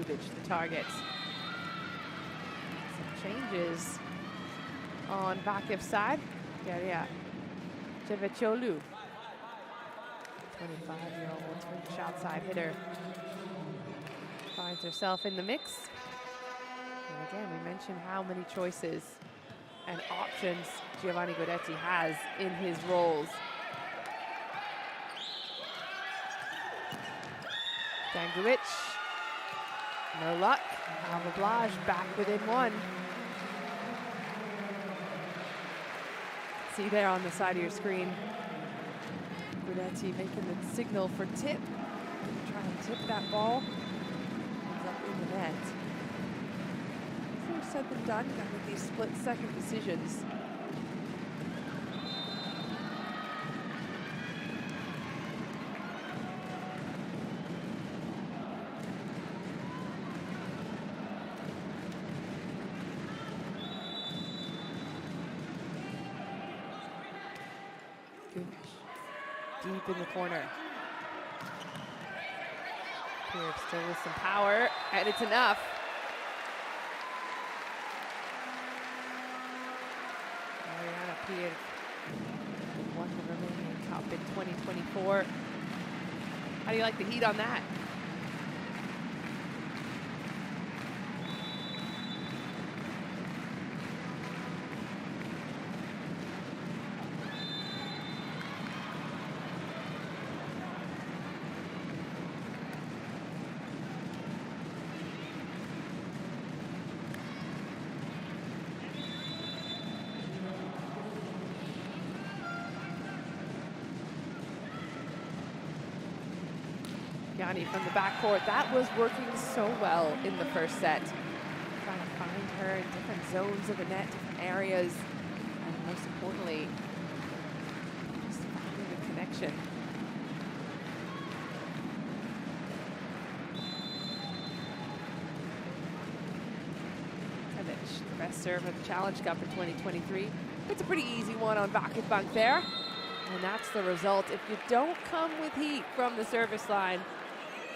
The target. Some changes on Vakif's side. Daria Chevecholu, 25-year-old Turkish outside hitter, finds herself in the mix. And again, we mentioned how many choices and options Giovanni Guidetti has in his roles. Danguic. No luck. Alba BLAJ back within one. See there on the side of your screen, Guidetti making the signal for tip. Try and tip that ball. Ends up in the net. Easier said than done. Got to make these split-second decisions. Deep in the corner. Pierce still with some power, and it's enough. Mariana Pierre won the Romanian Cup in 2024. How do you like the heat on that? From the backcourt, that was working so well in the first set. Trying to find her in different zones of the net, different areas, and most importantly, just finding the connection. Tevic, the best serve of the Challenge Cup in 2023. It's a pretty easy one on VakifBank there, and that's the result. If you don't come with heat from the service line,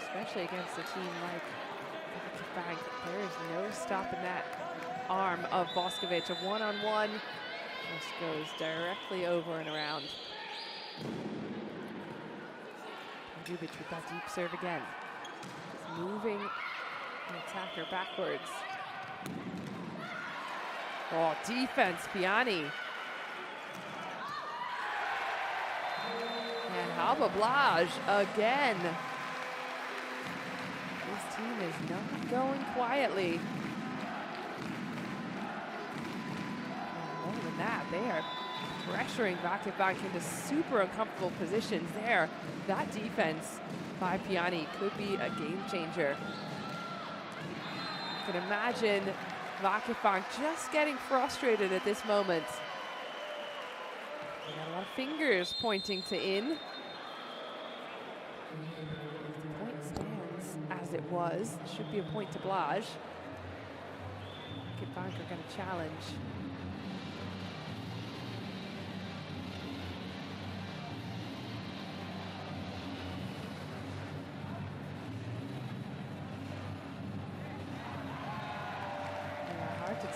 especially against a team like VakifBank, there is no stopping that arm of Voskovic. A one-on-one just goes directly over and around. Dubic with that deep serve again. Just moving the attacker backwards. Oh, defense, Piani. And Alba BLAJ again. This team is not going quietly. And more than that, they are pressuring VakifBank into super uncomfortable positions there. That defense by Piani could be a game changer. You can imagine VakifBank just getting frustrated at this moment. They got a lot of fingers pointing to in. The point stands as it was. Should be a point to BLAJ. VakifBank are going to challenge.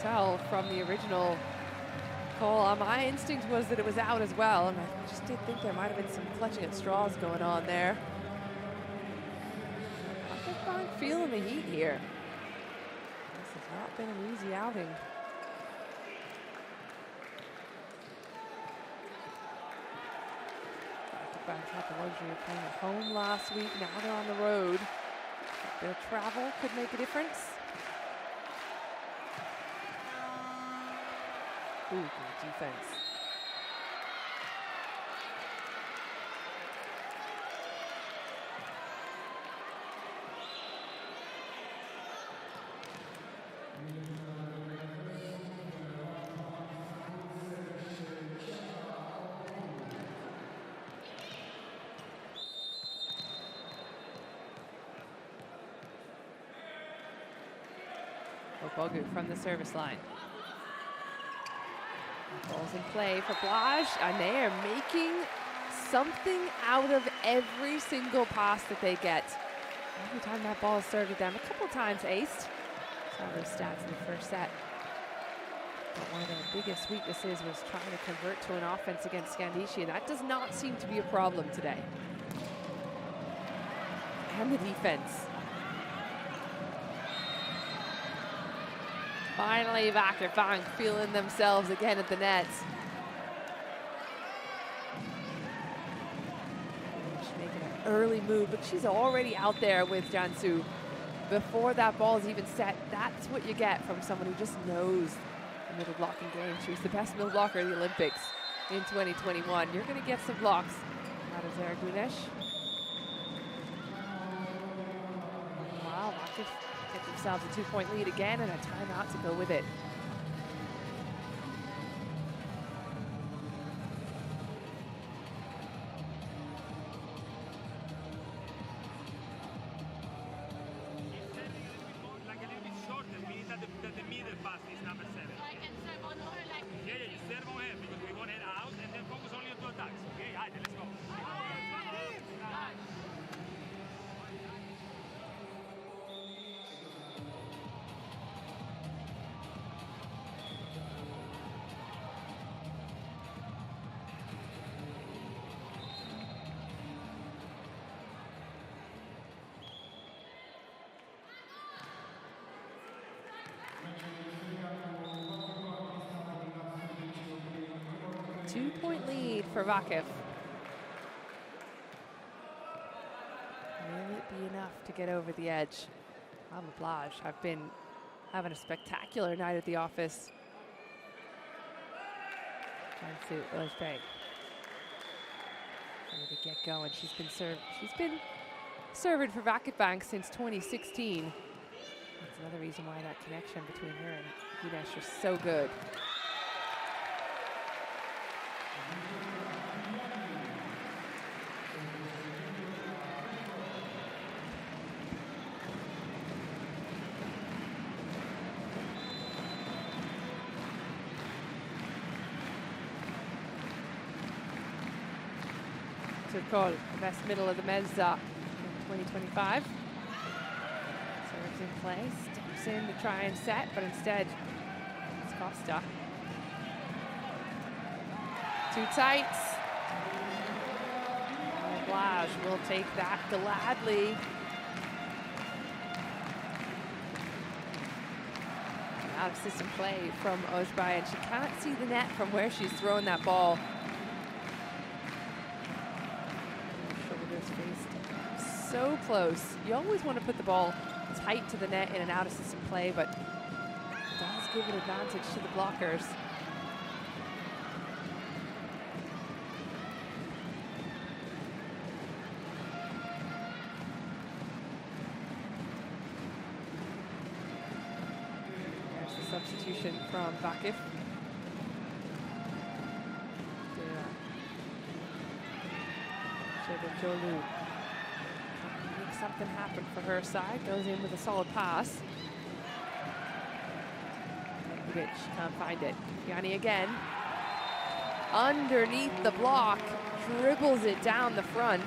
tell from the original call. My instinct was that it was out as well, and I just did think there might have been some clutching at straws going on there. VakifBank feeling the heat here. This has not been an easy outing. VakifBank had the luxury of playing at home last week. Now they're on the road. A bit of travel could make a difference. Ooh, good defense. Bogu from the service line. Ball's in play for BLAJ, and they are making something out of every single pass that they get. Every time that ball is served at them, a couple times aced. Saw those stats in the first set. But one of their biggest weaknesses was trying to convert to an offense against Scandicci, and that does not seem to be a problem today. And the defense. Finally, VakifBank feeling themselves again at the net. She's making an early move, but she's already out there with Jansu. Before that ball is even set, that's what you get from someone who just knows the middle blocking game. She was the best middle blocker at the Olympics in 2021. You're going to get some blocks out of Zara Gunesh. Wow, Vakif get themselves a 2-point lead again and a timeout to go with it. Like a little bit shorter. We need that the middle pass is number 7. I can serve on her like. Yeah, you serve on her because we want her out and then focus only on 2 attacks. Okay, let's go. Two-point lead for Vakif. Will it be enough to get over the edge? Alba BLAJ have been having a spectacular night at the office. Jansu Ojbay ready to get going. She's been serving for VakifBank since 2016. That's another reason why that connection between her and Gunesh is so good. Call the best middle of the mezza in 2025. Serves in place, steps in to try and set, but instead it's Costa. Too tight. And BLAJ will take that gladly. Out of system play from Ojbay, and she can't see the net from where she's throwing that ball. So close. You always want to put the ball tight to the net in an out-of-system play, but it does give an advantage to the blockers. There's the substitution from Vakif. Jolu. Something happened for her side, goes in with a solid pass. She can't find it. Yanni again. Underneath the block, dribbles it down the front.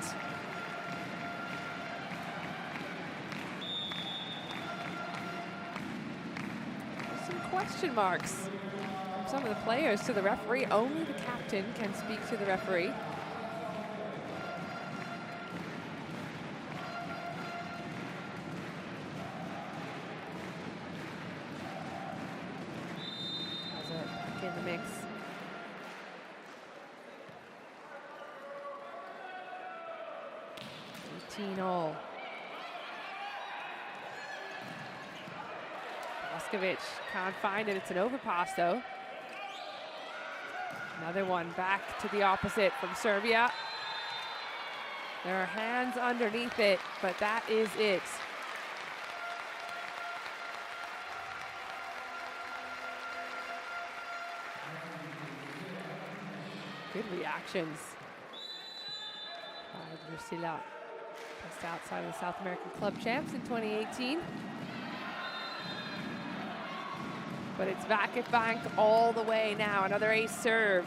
There's some question marks from some of the players to the referee. Only the captain can speak to the referee. Back in the mix. 18-all. Boskovic can't find it. It's an overpass though. Another one back to the opposite from Serbia. There are hands underneath it, but that is it. Good reactions by Drusilla, just outside of the South American Club Champs in 2018. But it's VakifBank all the way now. Another ace serve.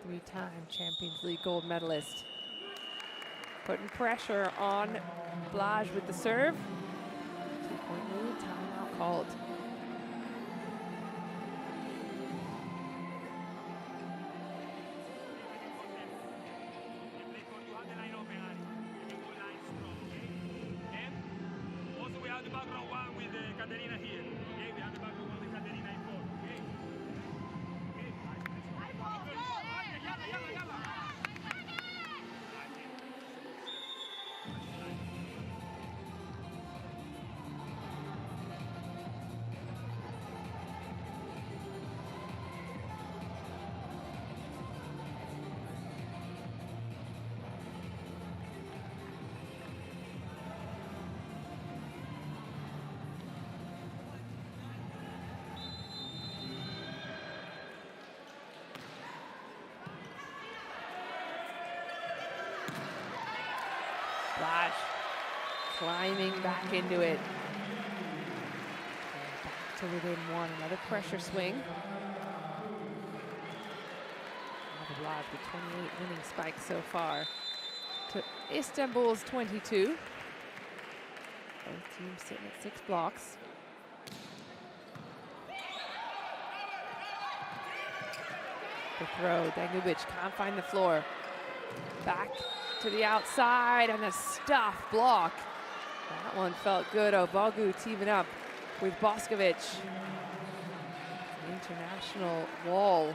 Three-time Champions League gold medalist. Putting pressure on Blaj with the serve. 2-point lead, timeout called. Blaj climbing back into it. And back to within one. Another pressure swing. Alba BLAJ with 28 winning spikes so far to Istanbul's 22. Both teams sitting at 6 blocks. The throw, Dangubic can't find the floor. Back to the outside and a stuff block. That one felt good. Obogu teaming up with Boskovic. International wall.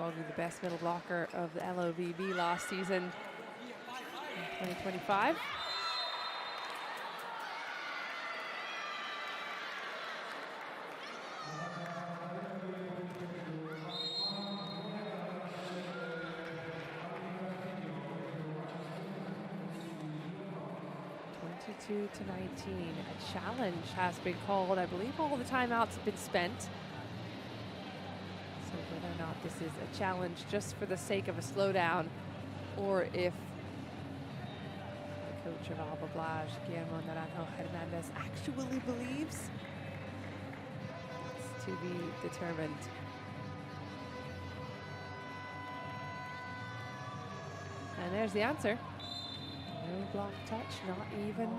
Obogu, the best middle blocker of the LOVB last season in 2025. 22 to 19. A challenge has been called. I believe all the timeouts have been spent. So whether or not this is a challenge just for the sake of a slowdown, or if the coach of Alba BLAJ, Guillermo Naranjo Hernandez, actually believes, it's to be determined. And there's the answer. No block touch, not even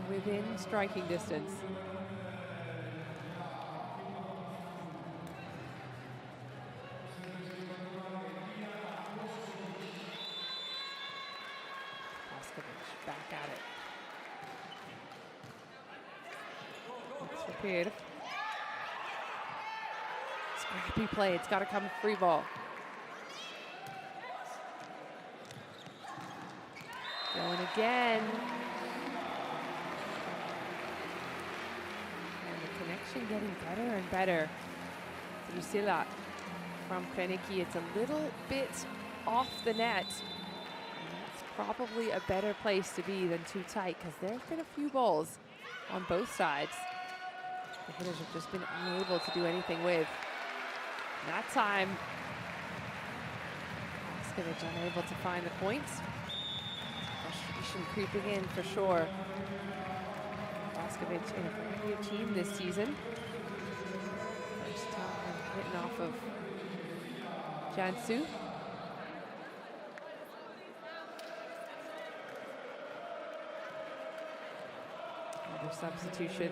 within striking distance. Boskovic back at it. Looks for Pierre. Scrappy play, it's got to come free ball. Going again. And the connection getting better and better. Drusilla from Kreniki. It's a little bit off the net. And that's probably a better place to be than too tight, because there have been a few balls on both sides the hitters have just been unable to do anything with. And that time, Boskovic unable to find the points. competition creeping in for sure. Boskovic in a brand new team this season. First time hitting off of Jansu. Another substitution.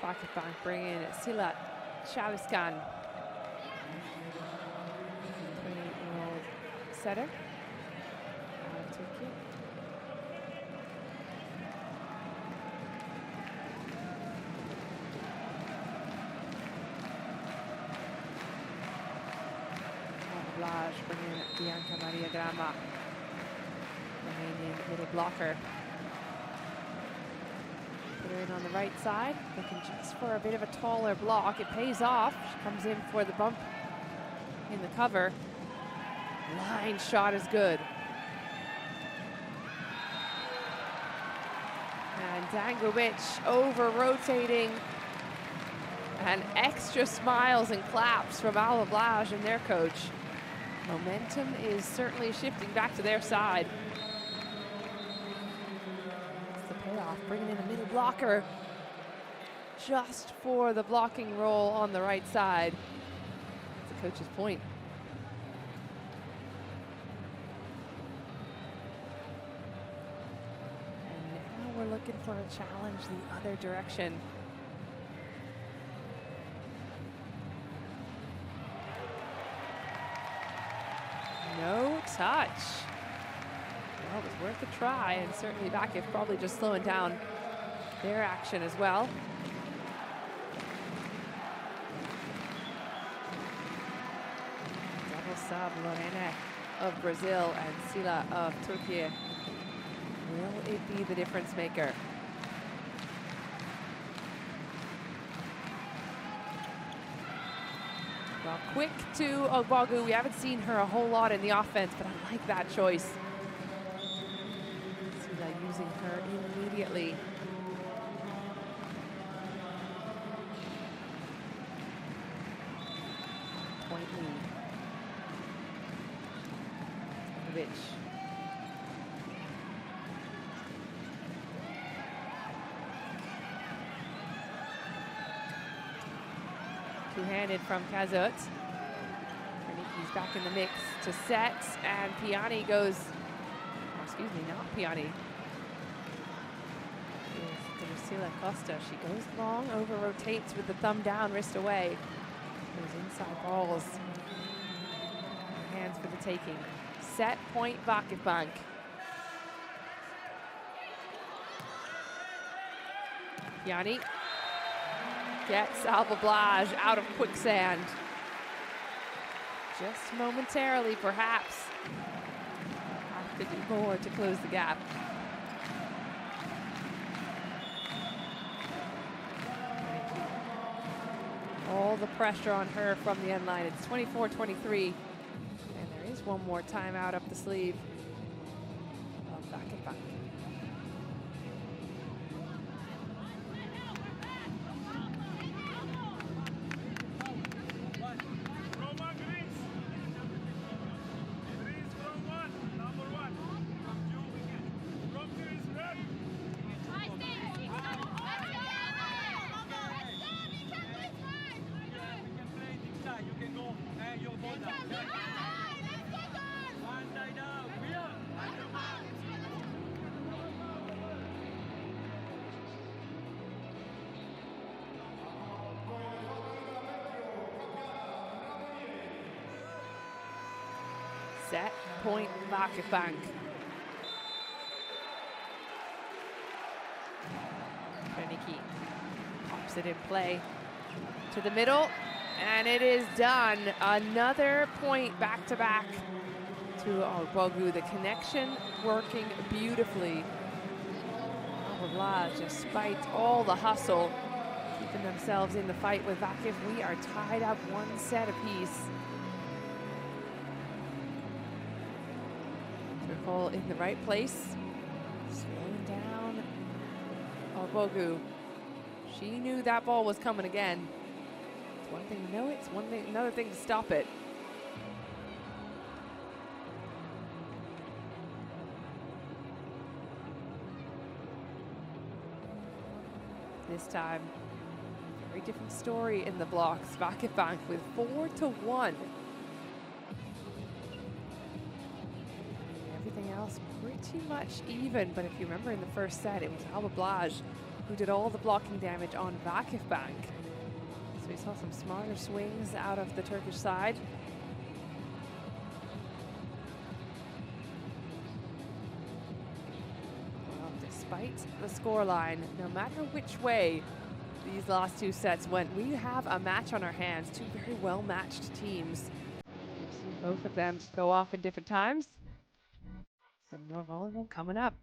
VakifBank bring in Sila Chaliskan, 28-year-old setter out of Turkey. Alba BLAJ bringing in Bianca Maria Grama, Romanian middle blocker. Put her in on the right side, looking just for a bit of a taller block. It pays off. She comes in for the bump in the cover. Line shot is good. And Dangovic over-rotating. And extra smiles and claps from Alba BLAJ and their coach. Momentum is certainly shifting back to their side. Payoff, bringing in a middle blocker just for the blocking role on the right side. That's the coach's point. And now we're looking for a challenge the other direction. No touch. Well, it was worth a try, and certainly Vakif probably just slowing down their action as well. Double sub, Lorena of Brazil and Sila of Turkey. Will it be the difference maker? Well, quick to Ogbogu. We haven't seen her a whole lot in the offense, but I like that choice. Using her immediately. Point lead. Rich. Two-handed from Kazut. Reniki's back in the mix to set, and Piani goes, oh, excuse me, not Piani. Drusilla Costa, she goes long, over rotates with the thumb down, wrist away. Those inside balls. Hands for the taking. Set point VakifBank. Yanni gets Alba BLAJ out of quicksand. Just momentarily, perhaps. Have to do more to close the gap. All the pressure on her from the end line. It's 24-23. And there is one more timeout up the sleeve of VakifBank. Set point VakifBank. Reniki pops it in play to the middle, and it is done. Another point back to back to Ogbogu. The connection working beautifully. Alba BLAJ, despite all the hustle, keeping themselves in the fight with Vakif. We are tied up one set apiece. Hole in the right place, slowing down Ogbogu. She knew that ball was coming again. one thing to know it, it's another thing to stop it. This time, very different story in the blocks. VakifBank with 4-1. Everything else pretty much even, but if you remember in the first set, it was Alba BLAJ who did all the blocking damage on VakifBank. So we saw some smarter swings out of the Turkish side. Despite the scoreline, no matter which way these last two sets went, we have a match on our hands. Two very well-matched teams. We've seen both of them go off in different times. Some more volleyball coming up.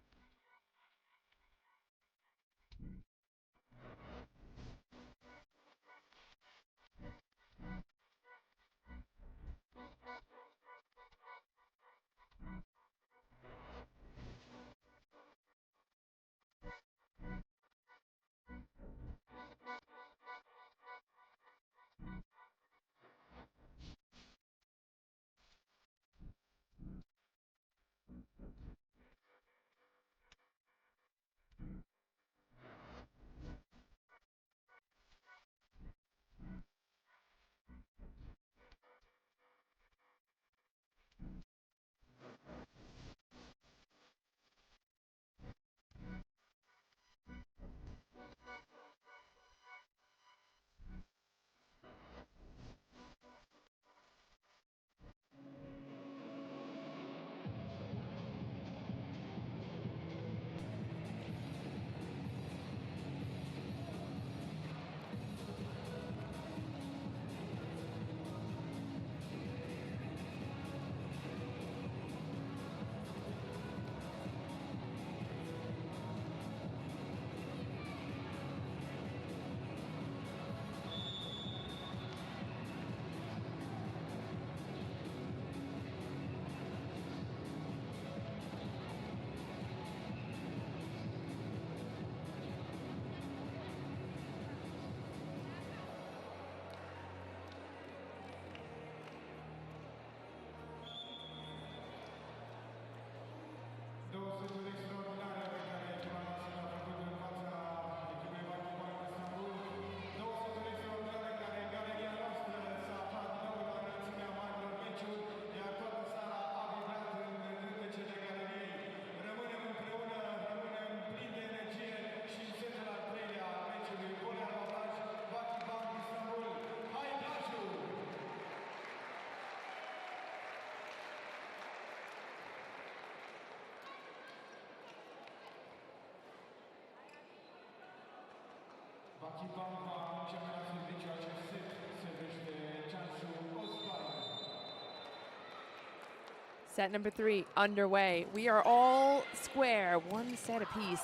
Set number 3 underway. We are all square, one set apiece.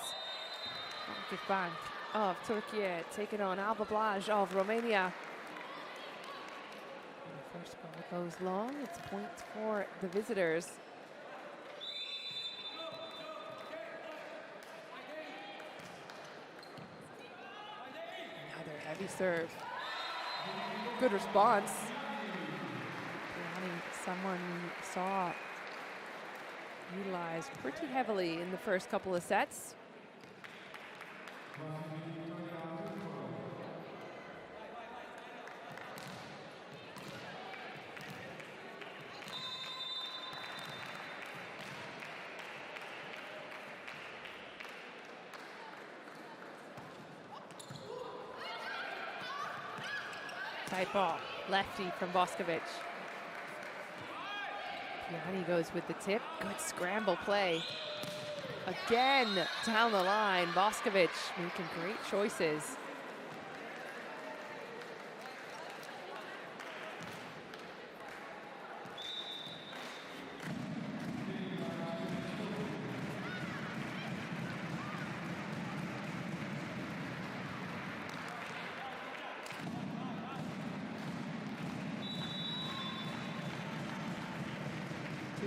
VakifBank of Turkey taking on Alba BLAJ of Romania. The first ball goes long. It's points for the visitors. Another heavy serve. Good response. Someone saw utilized pretty heavily in the first couple of sets. Tight ball, lefty from Boskovic. Piani goes with the tip. Good scramble play. Again, down the line, Boskovic making great choices.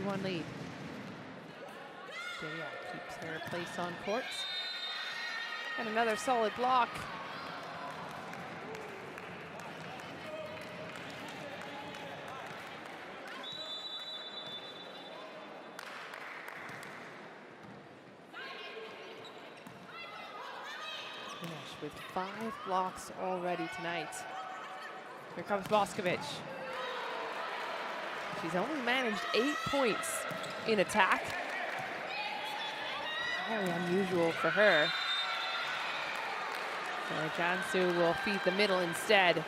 One lead. Delia keeps her place on court. And another solid block. with 5 blocks already tonight. Here comes Boskovic. She's only managed 8 points in attack. Very unusual for her. So Jansu will feed the middle instead.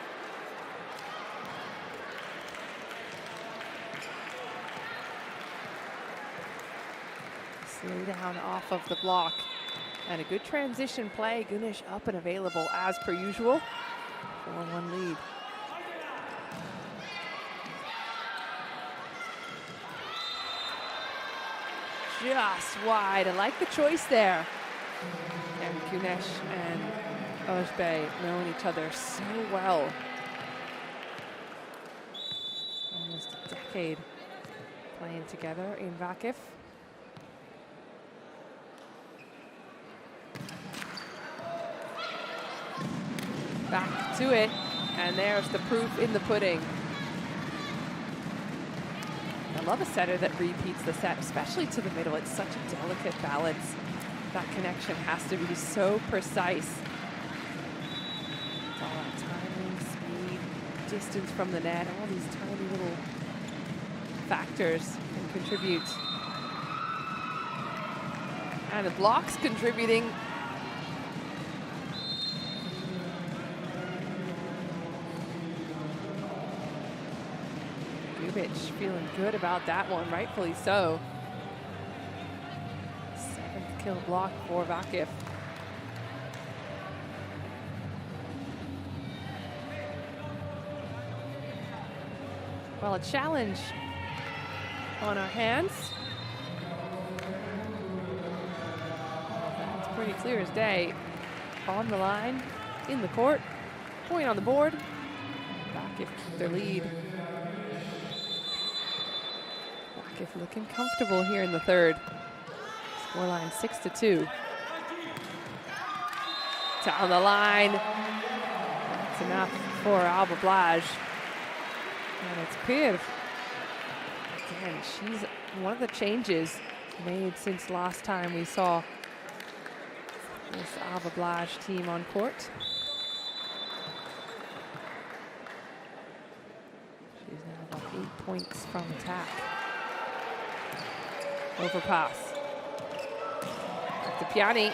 Slow down off of the block. And a good transition play. Gunesh up and available as per usual. 4-1 lead. Just wide. I like the choice there. And Gunesh and Ojbe knowing each other so well. Almost a decade playing together in Vakif. Back to it, and there's the proof in the pudding. I love a setter that repeats the set, especially to the middle. It's such a delicate balance. That connection has to be so precise. It's all about timing, speed, distance from the net, all these tiny little factors can contribute. And the blocks contributing. Feeling good about that one, rightfully so. 7th kill block for Vakif. Well, a challenge on our hands. That's pretty clear as day. On the line, in the court, point on the board. Vakif keep their lead. Looking comfortable here in the third. Scoreline 6-2. Down the line. That's enough for Alba BLAJ. And it's Piv. Again, she's one of the changes made since last time we saw this Alba BLAJ team on court. She's now about 8 points from attack. Overpass. Back to Piani.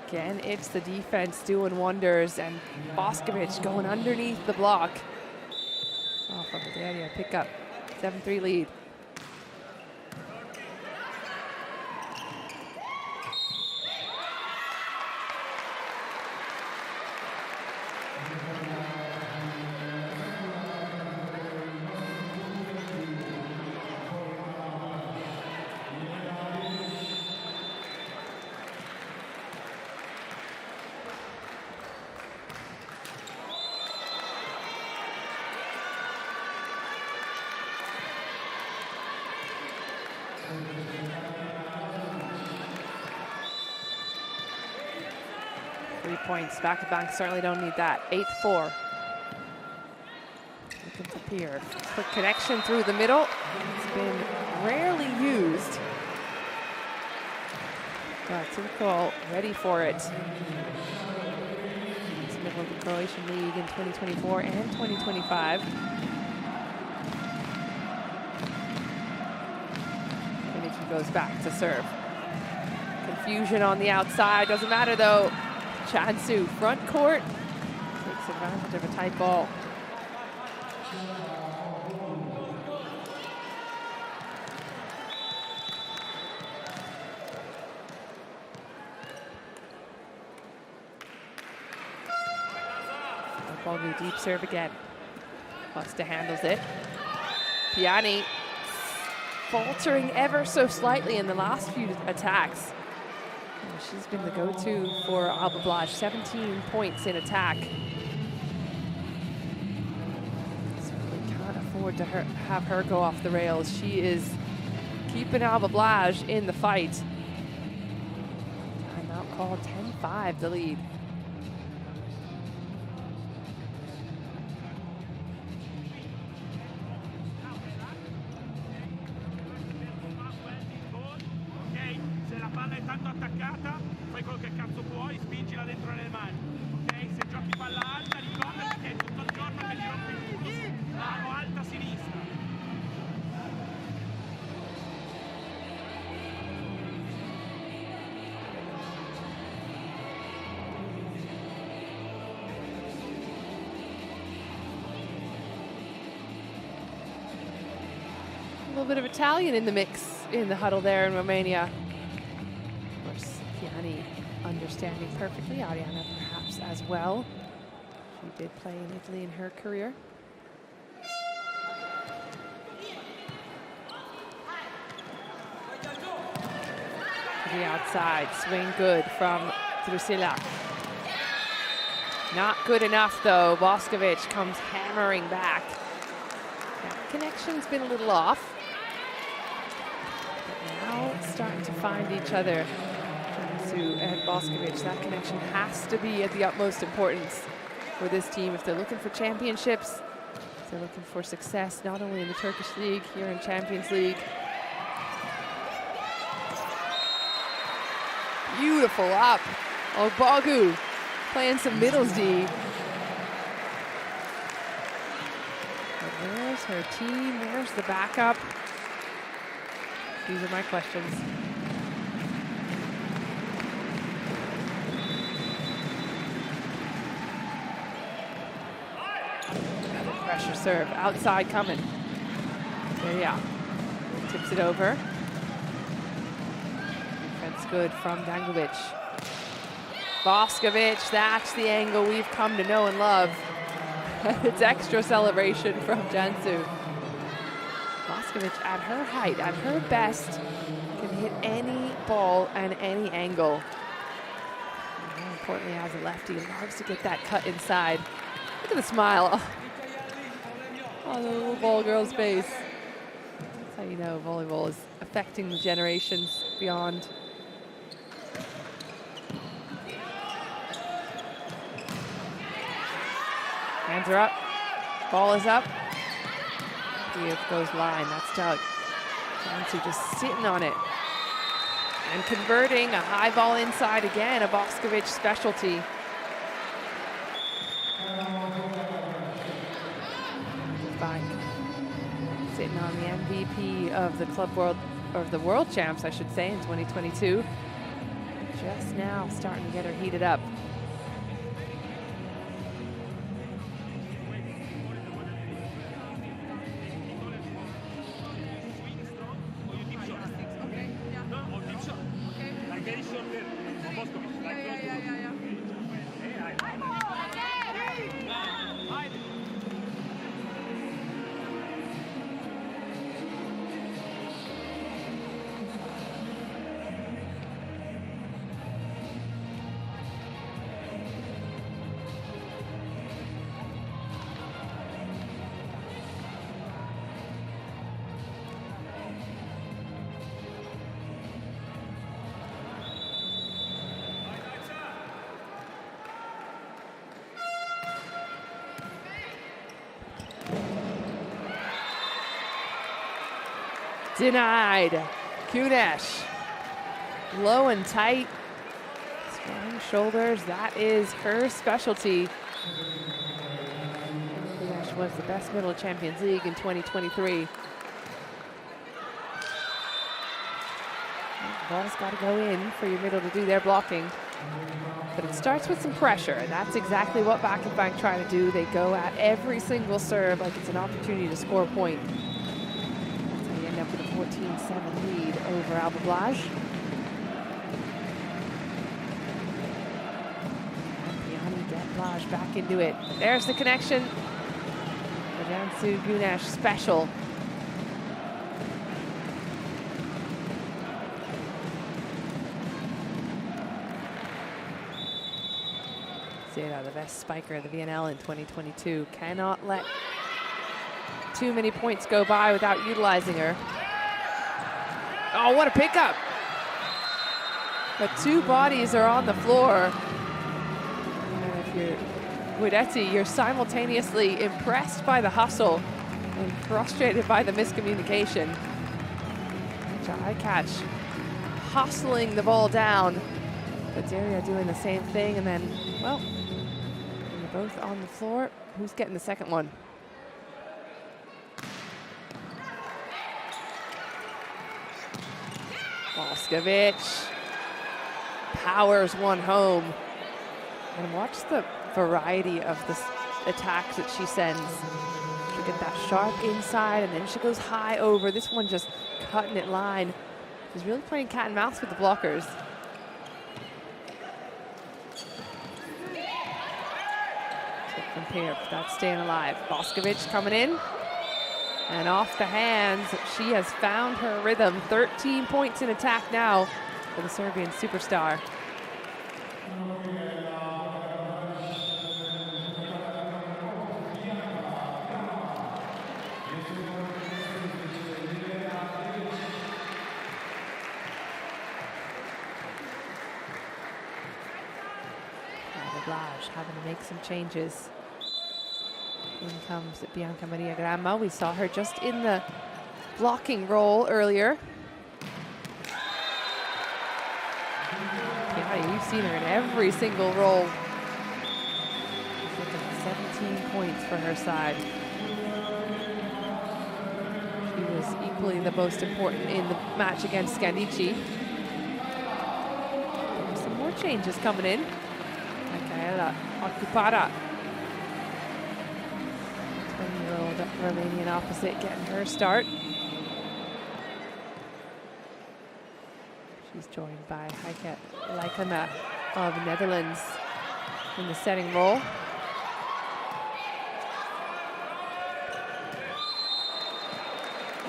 Again, it's the defense doing wonders, and Boskovic going underneath the block. Oh, from the area pick up. 7-3 lead. Points. VakifBank certainly don't need that. 8-4. Looking to Pier. Quick connection through the middle. It's been rarely used. But Turko ready for it. It's the middle of the Croatian League in 2024 and 2025. Finiki goes back to serve. Confusion on the outside. Doesn't matter though. Jansu, front court, takes advantage of a tight ball. Ball go deep serve again. Costa handles it. Piani faltering ever so slightly in the last few attacks. She's been the go-to for Alba BLAJ, 17 points in attack. So we can't afford to have her go off the rails. She is keeping Alba BLAJ in the fight. Timeout called, 10-5 the lead. palla è tanto attaccata, fai quello che cazzo puoi, spingila dentro nelle mani. Ok? Se giochi palla alta, ricordati che è tutto il giorno che ti rompi il culo. Mano alta a sinistra. A little bit of Italian in the mix in the huddle there in Romania. Of course, Piani understanding perfectly. Ariana perhaps as well. She did play in Italy in her career. To the outside, swing good from Drusilla. Not good enough though. Boskovic comes hammering back. Connection's been a little off. But now starting to find each other. Jansu and Boskovic, that connection has to be at the utmost importance for this team if they're looking for championships, if they're looking for success, not only in the Turkish League, here in Champions League. Beautiful up. Oh, Bogu playing some middles D. Where's her team? Where's the backup? These are my questions. Another pressure serve. Outside coming. There, yeah. Tips it over. Defense good from Dangubic. Boskovic, that's the angle we've come to know and love. It's extra celebration from Jansu. Boskovic at her height, at her best, can hit any ball and any angle. And more importantly, as a lefty, loves to get that cut inside. Look at the smile on the little ball girl's face. That's how you know volleyball is affecting the generations beyond. Hands are up. Ball is up. Here goes line. That's Doug. Jansu just sitting on it. And converting a high ball inside again. A Boskovic specialty. VakifBank sitting on the MVP of the Club World, or the World Champs, I should say, in 2022. Just now starting to get her heated up. Denied. Kunesh. Low and tight. Strong shoulders. That is her specialty. Kunesh was the best middle of Champions League in 2023. Ball's got to go in for your middle to do their blocking. But it starts with some pressure, and that's exactly what VakifBank try to do. They go at every single serve like it's an opportunity to score a point. That's how you end up with a 14-7 lead over Alba BLAJ. Piani get BLAJ back into it. There's the connection. The Jansu Gunesh special. The best spiker of the VNL in 2022. Cannot let too many points go by without utilizing her. Oh, what a pickup. The two bodies are on the floor. And if you're Guidetti, you're simultaneously impressed by the hustle and frustrated by the miscommunication. Eye catch. tossing the ball down. But Daria doing the same thing, and then, well, they're both on the floor. Who's getting the second one? Boskovic powers one home. And watch the variety of the attacks that she sends. She get that sharp inside, and then she goes high over. This one just cutting it line. She's really playing cat and mouse with the blockers. Tip from Pierre, that's staying alive. Boskovic coming in. And off the hands, she has found her rhythm. 13 points in attack now for the Serbian superstar. BLAJ having to make some changes. In comes Bianca Maria Gramma. We saw her just in the blocking role earlier. Yeah, you've seen her in every single role. She's looking at 17 points for her side. She was equally the most important in the match against Scandicci. Some more changes coming in. Michaela Occupata. 20-year-old Romanian opposite getting her start. She's joined by Heike Leikema of Netherlands in the setting role.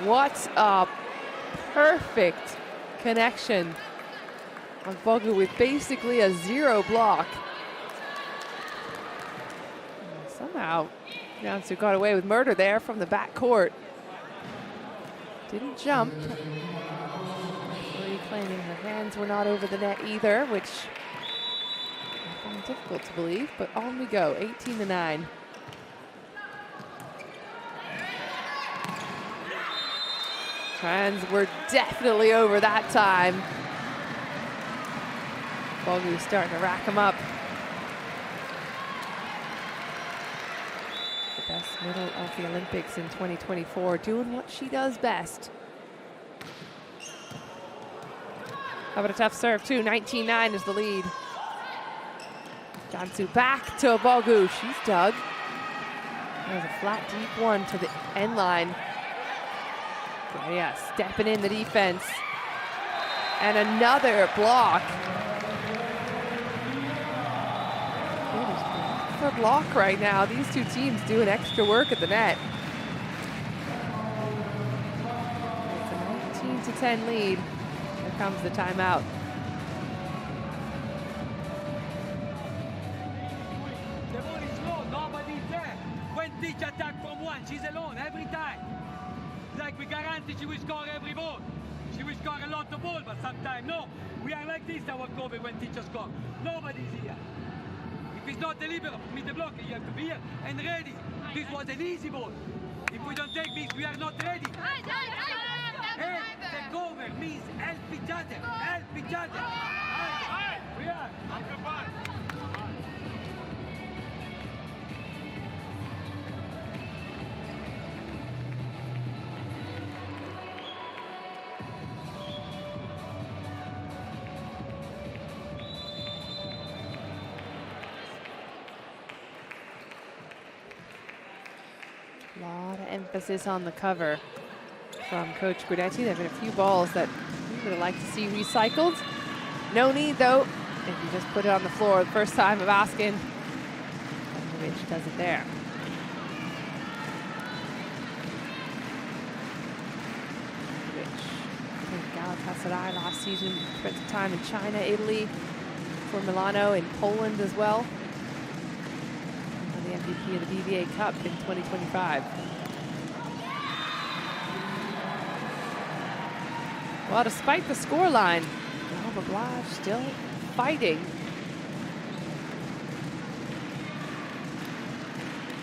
What a perfect connection on Bogu with basically a zero block. Somehow, Jansu got away with murder there from the back court. Didn't jump. Actually claiming her hands were not over the net either, which I find difficult to believe, but on we go, 18-9. Hands were definitely over that time. Bogu starting to rack them up. The best middle of the Olympics in 2024, doing what she does best. How about a tough serve too? 19-9 is the lead. Jansu back to Bogu. She's dug. There's a flat deep one to the end line. Yeah, stepping in the defense. And another block. It is block for block right now. These two teams doing extra work at the net. It's a 19-10 lead. Here comes the timeout. The ball is low, nobody's there. When Teach attack from one, she's alone every time. Like we guarantee she will score every ball. She will score a lot of ball, but sometimes no. We are like this our cover when teacher score. Nobody's here. If it's not deliberate, meet the block, you have to be here and ready. This was an easy ball. If we don't take this, we are not ready. Hey, the cover means help each other. Help each other. We are. A lot of emphasis on the cover from Coach Guidetti. There have been a few balls that we would have liked to see recycled. No need though, if you just put it on the floor the first time of asking. Rich does it there. Rich, I think Galatasaray last season, spent some time in China, Italy, for Milano, in Poland as well. The MVP of the BBA Cup in 2025. Well, despite the scoreline, Alba BLAJ still fighting.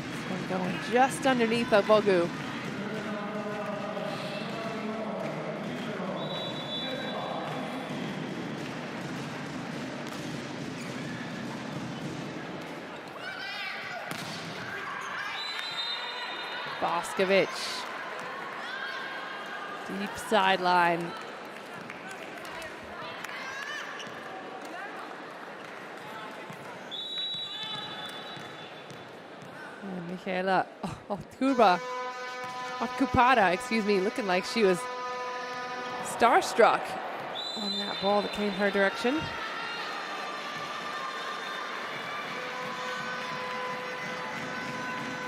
This one going just underneath Bogu. Boskovic. Deep sideline. And Michaela Okupada, excuse me, looking like she was starstruck on that ball that came her direction.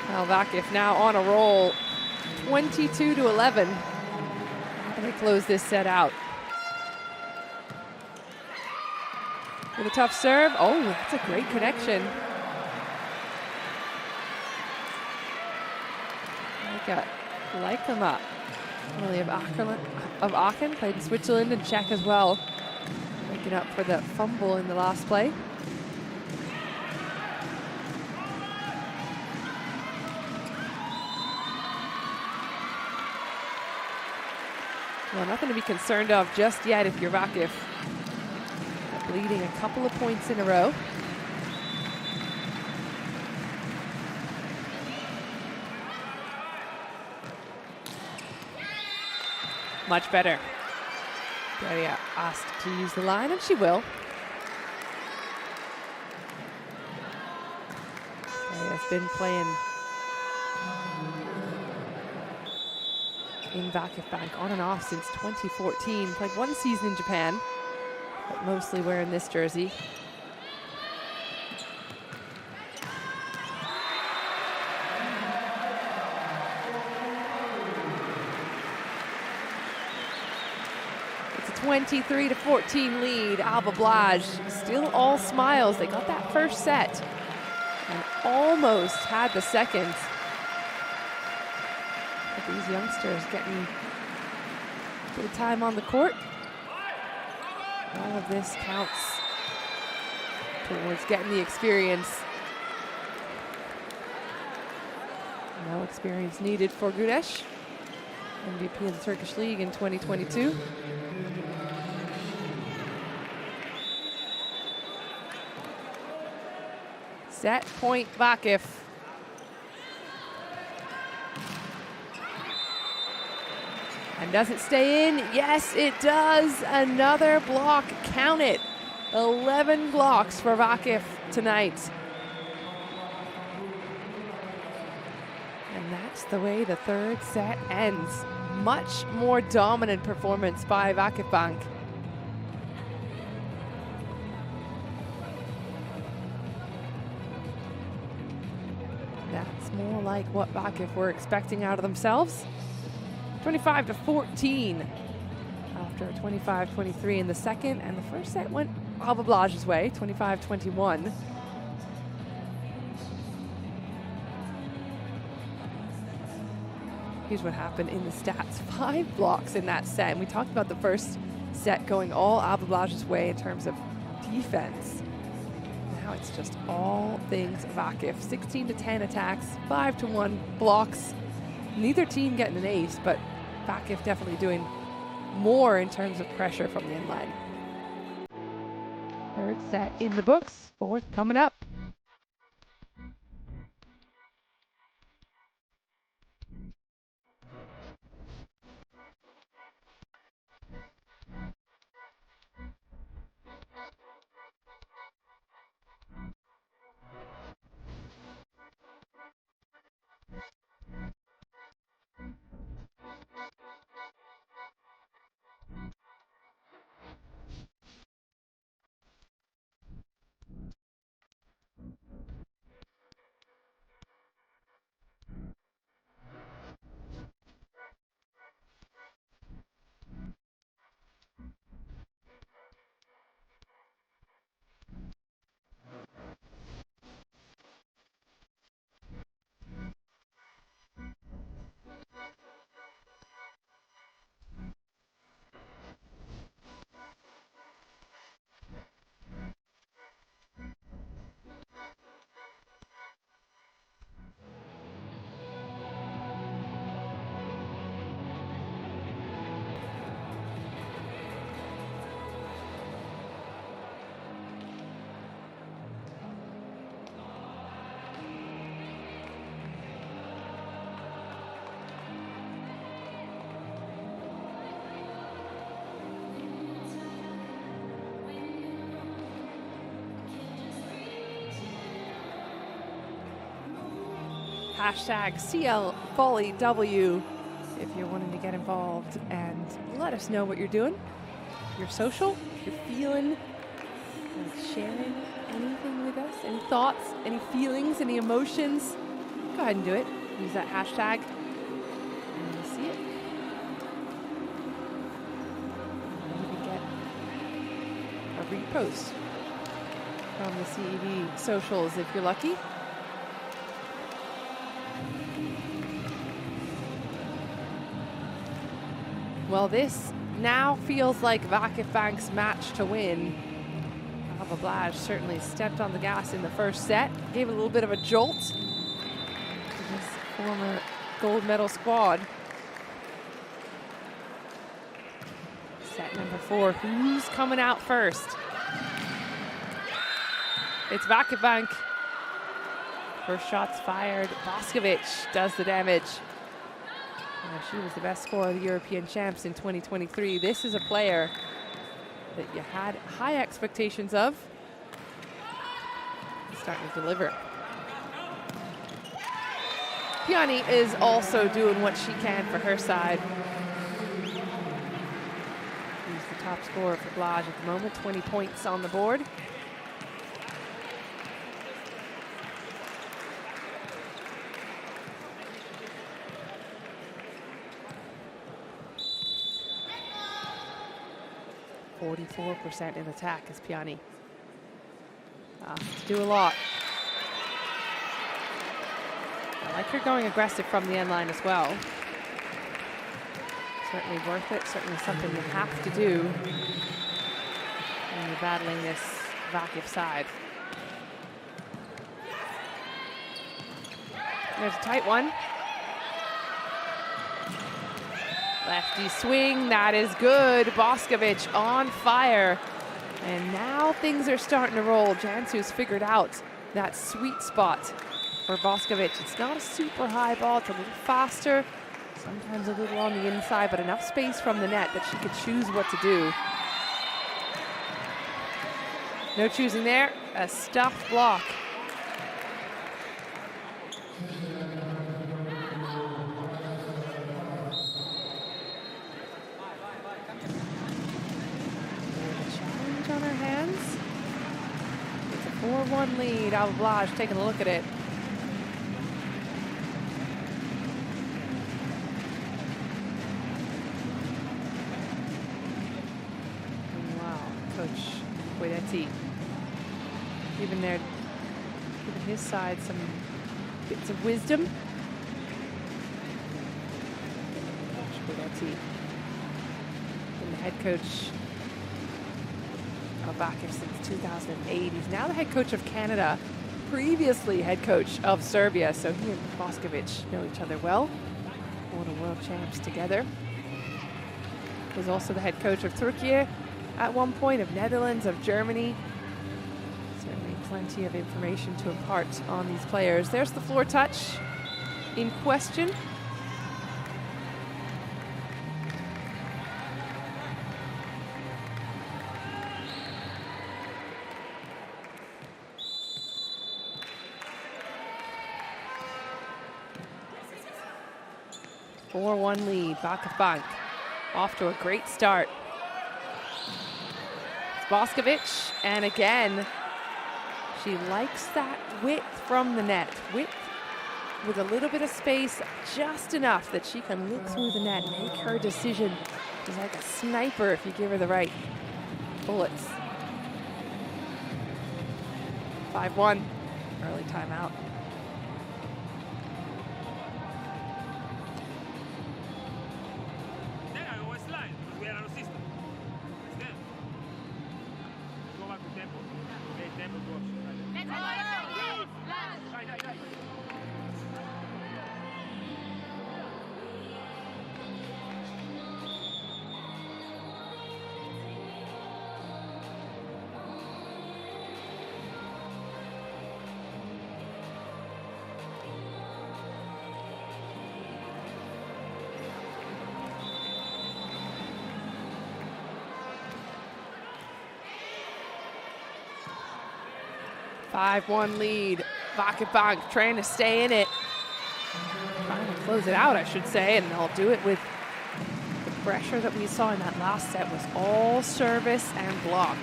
Well, Vakif now on a roll, 22-11. How do they close this set out? With a tough serve. Oh, that's a great connection. Like them up. Really of Aachen, played in Switzerland and Czech as well. Making up for the fumble in the last play. Well, nothing to be concerned of just yet if you're Vakif. Bleeding a couple of points in a row. Much better. Daria asked to use the line, and she will. Daria's been playing in VakifBank on and off since 2014. Played one season in Japan, but mostly wearing this jersey. It's a 23-14 lead. Alba BLAJ still all smiles. They got that first set and almost had the second. But these youngsters getting a bit of time on the court. All of this counts towards getting the experience. No experience needed for Güneş, MVP of the Turkish League in 2022. Set point Vakif. And does it stay in? Yes, it does. Another block. Count it. 11 blocks for Vakif tonight. And that's the way the third set ends. Much more dominant performance by VakifBank. That's more like what Vakif were expecting out of themselves. 25-14 after a 25-23 in the second, and the first set went Alba BLAJ's way, 25-21. Here's what happened in the stats. 5 blocks in that set, and we talked about the first set going all Alba BLAJ's way in terms of defense. Now it's just all things Vakif. 16-10 attacks, 5-1 blocks. Neither team getting an ace, but Vakif definitely doing more in terms of pressure from the inline. Third set in the books, fourth coming up. Hashtag CL Volei W if you're wanting to get involved and let us know what you're doing. Your social, if you're feeling like sharing anything with us, any thoughts, any feelings, any emotions, go ahead and do it. Use that hashtag and you'll see it. And you can get a repost from the CEV socials if you're lucky. Well, this now feels like VakifBank's match to win. Alba BLAJ certainly stepped on the gas in the first set, gave it a little bit of a jolt to this former gold medal squad. Set number 4, who's coming out first? It's VakifBank. First shot's fired. Boskovic does the damage. She was the best scorer of the European champs in 2023. This is a player that you had high expectations of. Starting to deliver. Piani is also doing what she can for her side. She's the top scorer for BLAJ at the moment, 20 points on the board. .44% in attack is Piani. To do a lot. I like her going aggressive from the end line as well. Certainly worth it, certainly something you have to do when you're battling this Vakif side. There's a tight one. Lefty swing, that is good. Boskovic on fire. And now things are starting to roll. Jansu's figured out that sweet spot for Boskovic. It's not a super high ball, it's a little faster, sometimes a little on the inside, but enough space from the net that she could choose what to do. No choosing there, a stuffed block. On her hands. It's a 4-1 lead. Alba BLAJ taking a look at it. Wow, Coach Guidetti giving his side some bits of wisdom. Coach Guidetti, and the head coach Vakif since 2008. He's now the head coach of Canada, previously head coach of Serbia, so he and Boskovic know each other well. Won a world champs together. Was also the head coach of Turkey at one point, of Netherlands, of Germany. Certainly plenty of information to impart on these players. There's the floor touch in question. .41 lead, VakifBank off to a great start. It's Boskovic, and again, she likes that width from the net. Width with a little bit of space, just enough that she can look through the net, make her decision. She's like a sniper if you give her the right bullets. 5-1, early timeout. .51 lead. VakifBank trying to stay in it. close it out, I should say, and they'll do it with the pressure that we saw in that last set was all service and block.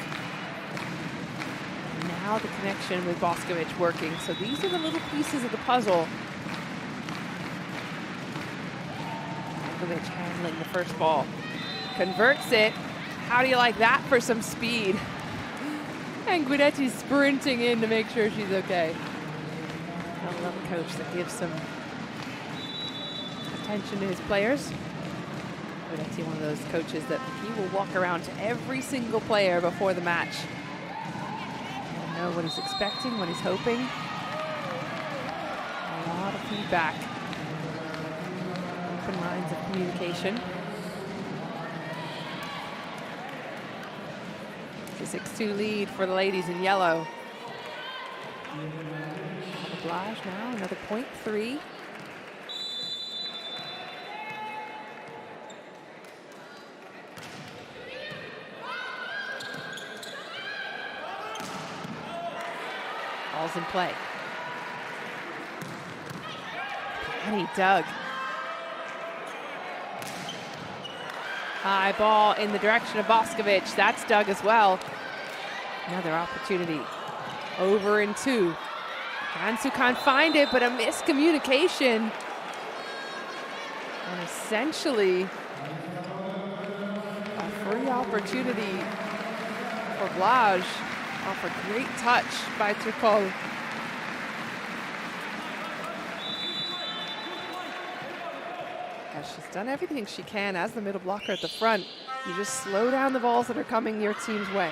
And now the connection with Boskovic working. So these are the little pieces of the puzzle. Boskovic handling the first ball. Converts it. How do you like that for some speed? And Guidetti sprinting in to make sure she's okay. I love a coach that gives some attention to his players. Guidetti, one of those coaches that he will walk around to every single player before the match. He'll know what he's expecting, what he's hoping. A lot of feedback. Open lines of communication. The 6-2 lead for the ladies in yellow. Alba BLAJ now, another point, 3. Ball's in play. Penny dug. High ball in the direction of Boskovic. That's dug as well. Another opportunity. Over in 2. Hansu can't find it, but a miscommunication. And essentially, a free opportunity for BLAJ off a great touch by Turkol. She's done everything she can as the middle blocker at the front. You just slow down the balls that are coming your team's way.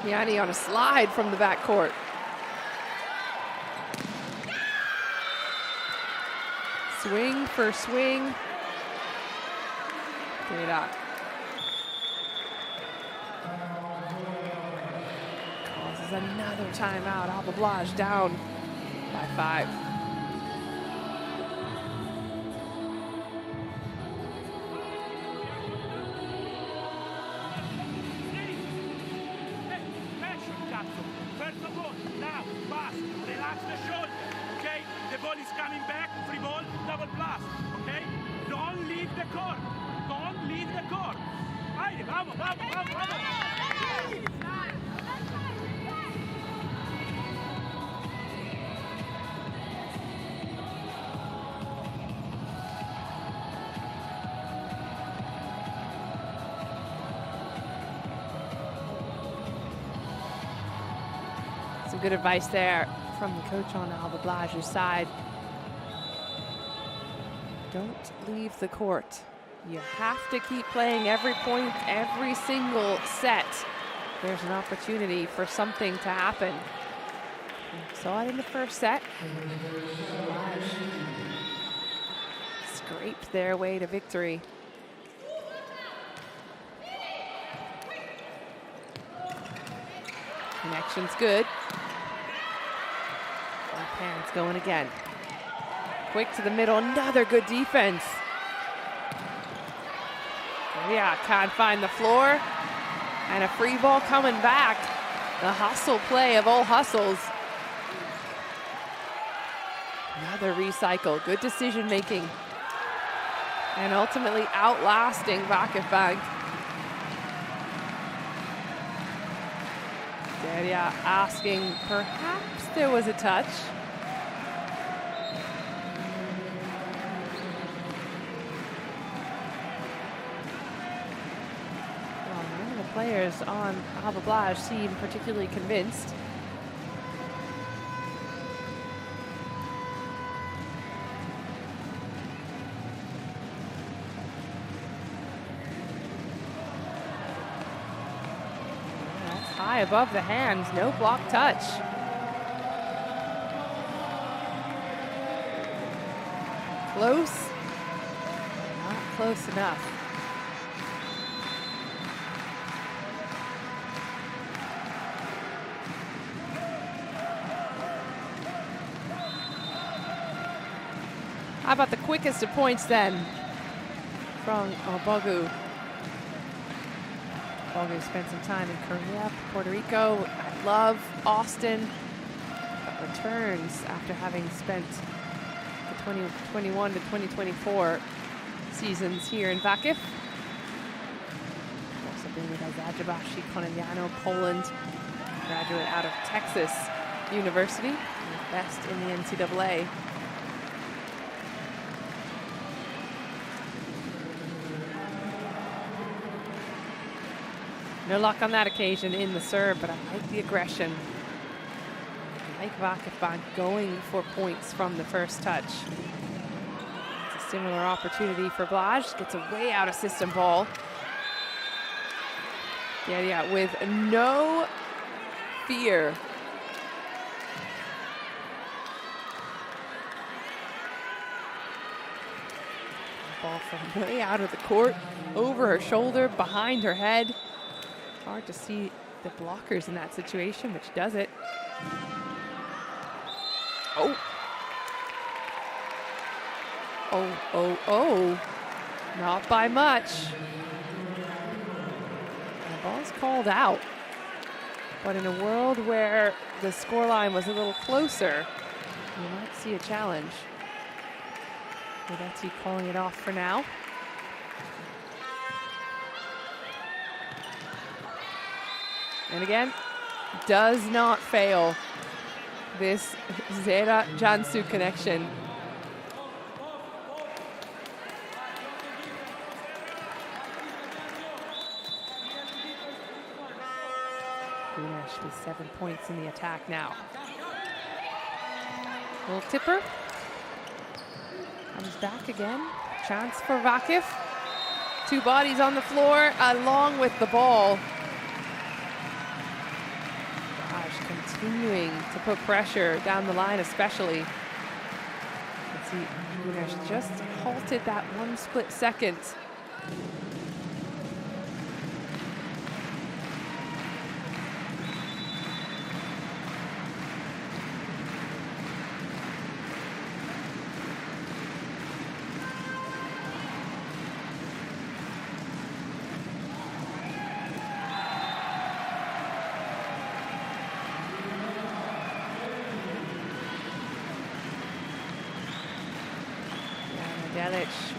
Yanni on a slide from the backcourt. Swing for swing. Get it out. Causes another timeout. Alba BLAJ down by 5. Some good advice there from the coach on Alba BLAJ's side. Don't leave the court. You have to keep playing every point, every single set. There's an opportunity for something to happen. We saw it in the first set. BLAJ scraped their way to victory. Connection's good. Hands going again. Quick to the middle, another good defense. Yeah, can't find the floor. And a free ball coming back. The hustle play of all hustles. Another recycle, good decision making. And ultimately outlasting VakifBank. Deria asking, perhaps there was a touch. Players on Alba BLAJ seem particularly convinced. That's high above the hands, no block touch. Close, not close enough. How about the quickest of points then from Bogu? Bogu spent some time in Korea, Puerto Rico, I love Austin. But with returns after having spent the 2021 to 2024 seasons here in Vakif. Also been with Zajabashi Koneliano, Poland, graduate out of Texas University, best in the NCAA. No luck on that occasion in the serve, but I like the aggression. I like VakifBank going for points from the first touch. It's a similar opportunity for Blaj. Gets a way out of system ball. Yeah, with no fear. Ball from way out of the court, over her shoulder, behind her head. Hard to see the blockers in that situation, but she does it. Oh. Oh. Not by much. The ball's called out. But in a world where the scoreline was a little closer, you might see a challenge. Guidetti calling it off for now. And again, does not fail this Zera Jansu connection. Gunesh with 7 points in the attack now. Little tipper. Comes back again. Chance for Vakif. 2 bodies on the floor along with the ball. Continuing to put pressure down the line, especially. You can see Gunesh just halted that 1 split second.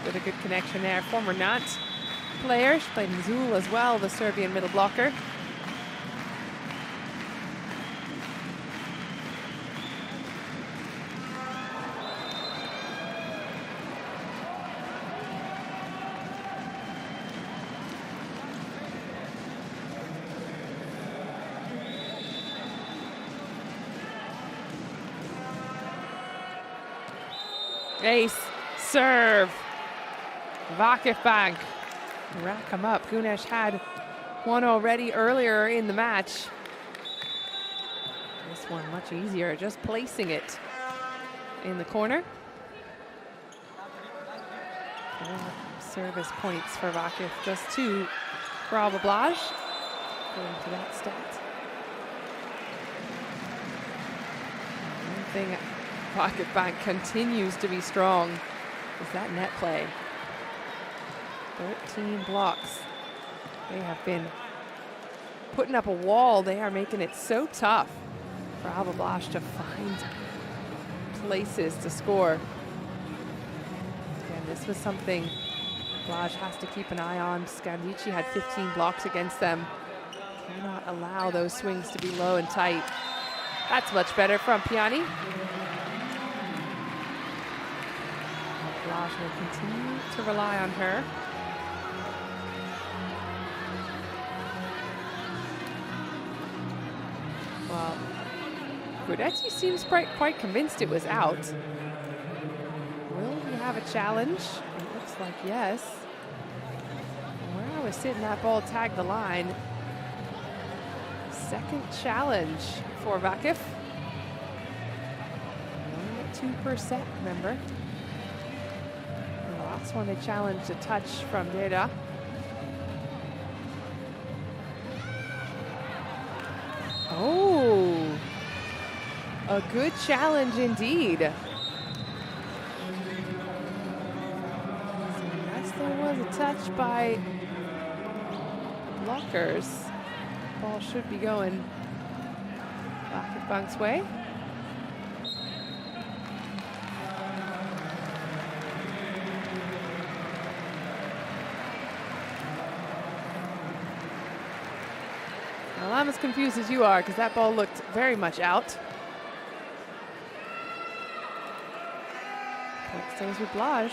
With a good connection there. Former Nant player. She played in Zul as well, the Serbian middle blocker. Ace serve. VakifBank rack them up. Gunesh had one already earlier in the match. This one much easier, just placing it in the corner. 4 service points for Vakif, just 2 for Alba BLAJ, according to that stat. One thing VakifBank continues to be strong is that net play. 13 blocks. They have been putting up a wall. They are making it so tough for Alba BLAJ to find places to score. Again, this was something BLAJ has to keep an eye on. Scandici had 15 blocks against them. Cannot allow those swings to be low and tight. That's much better from Piani. BLAJ will continue to rely on her. Well, Guidetti seems quite convinced it was out. Will we have a challenge? It looks like yes. Where I was sitting, that ball tagged the line. Second challenge for Vakif. Only 2 per set, remember. The last one they challenged a touch from Deda. Oh, a good challenge indeed. So yes, there was a touch by blockers. Ball should be going VakifBank's way. Well, I'm as confused as you are because that ball looked very much out. Point stays with Blaj.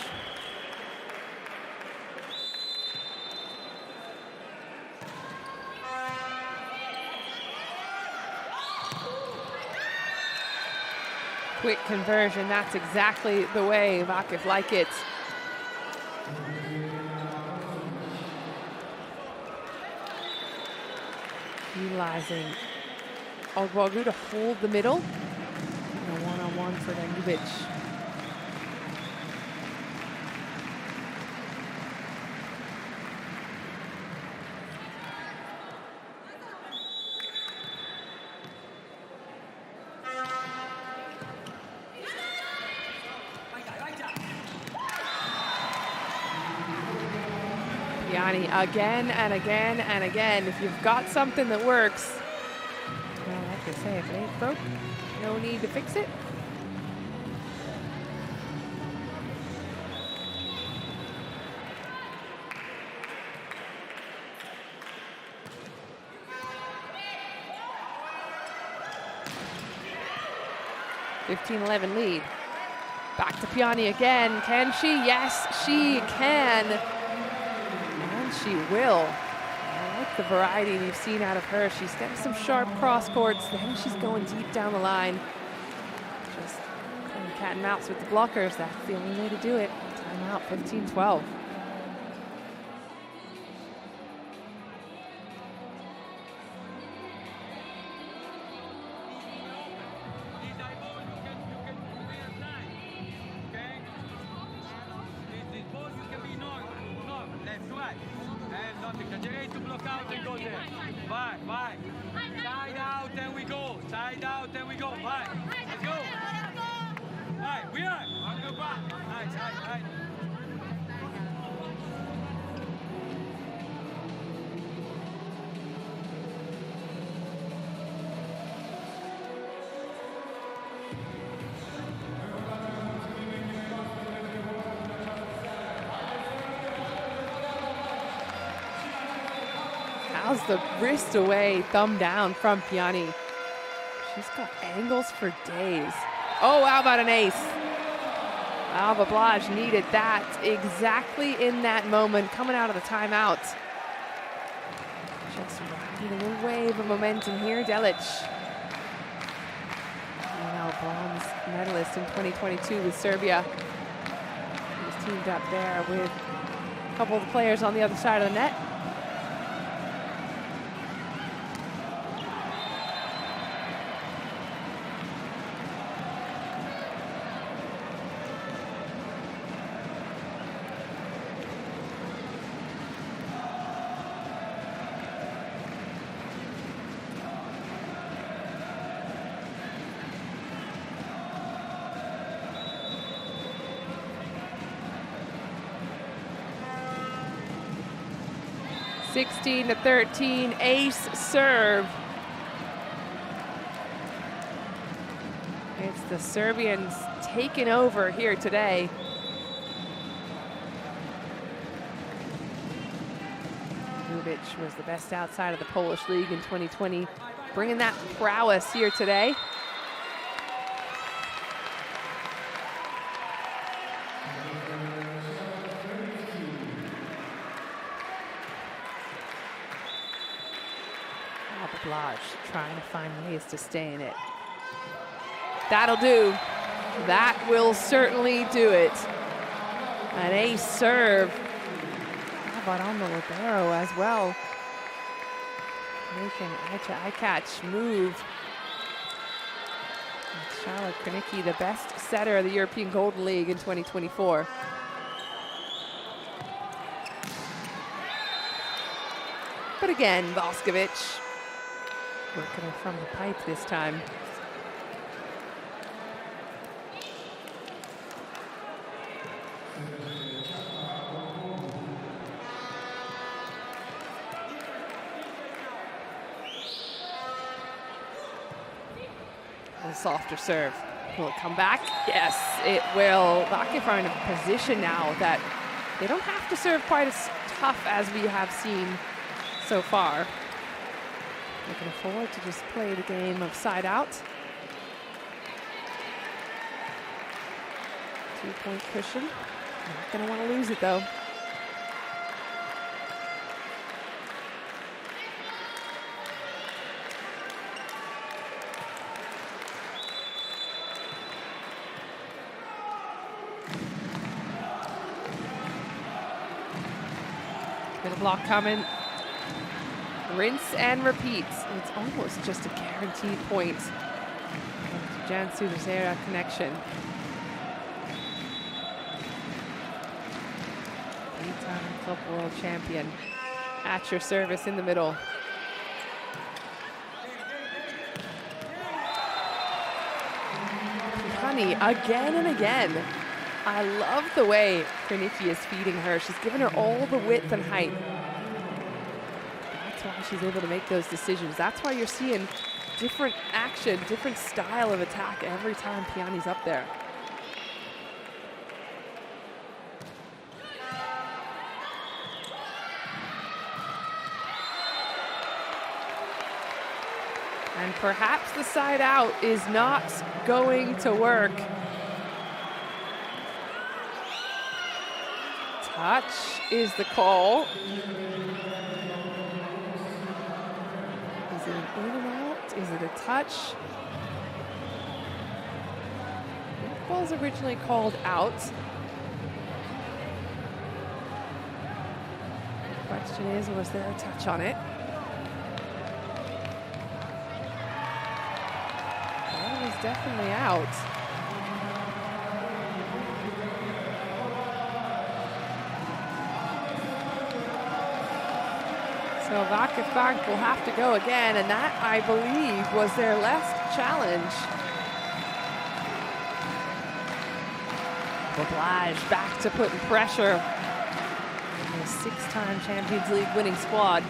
Quick conversion, that's exactly the way Vakif like it. Utilizing Ogbogu to hold the middle. And a one-on-one for Dangubic. Piani again and again and again. If you've got something that works, well, like they say, if it ain't broke, no need to fix it. (15-11) lead. Back to Piani again. Can she? Yes, she can. She will. I like the variety we've seen out of her. She's getting some sharp cross courts, then she's going deep down the line. Just playing cat and mouse with the blockers. That's the only way to do it. Timeout, 15-12. How's the wrist away, thumb down from Piani. She's got angles for days. Oh, how about an ace? Alba BLAJ needed that exactly in that moment, coming out of the timeout. Just riding a little wave of momentum here, Delic. Now bronze medalist in 2022 with Serbia. He's teamed up there with a couple of the players on the other side of the net. (16-13), ace serve. It's the Serbians taking over here today. Ljubic was the best outside of the Polish league in 2020, bringing that prowess here today. BLAJ trying to find ways to stay in it. That'll do. That will certainly do it. An ace serve. How about on the libero as well? Making eye catch move. And Charlotte Krenicki, the best setter of the European Golden League in 2024. But again, Voskovic working it from the pipe this time. A little softer serve. Will it come back? Yes, it will. Vakif are in a position now that they don't have to serve quite as tough as we have seen so far. They can afford to just play the game of side out. 2-point cushion. Not going to want to lose it though. Little block coming. Rinse and repeat. It's almost just a guaranteed point. Jansu Zera connection. Three-time club world champion. At your service in the middle. Honey, again and again. I love the way Kraniki is feeding her. She's given her all the width and height. That's why she's able to make those decisions. That's why you're seeing different action, different style of attack every time Piani's up there. And perhaps the side out is not going to work. Touch is the call. Is it an in and out? Is it a touch? The ball was originally called out. The question is, was there a touch on it? Ball was definitely out. So VakifBank will have to go again, and that, I believe, was their last challenge. BLAJ back to putting pressure on the 6-time Champions League winning squad.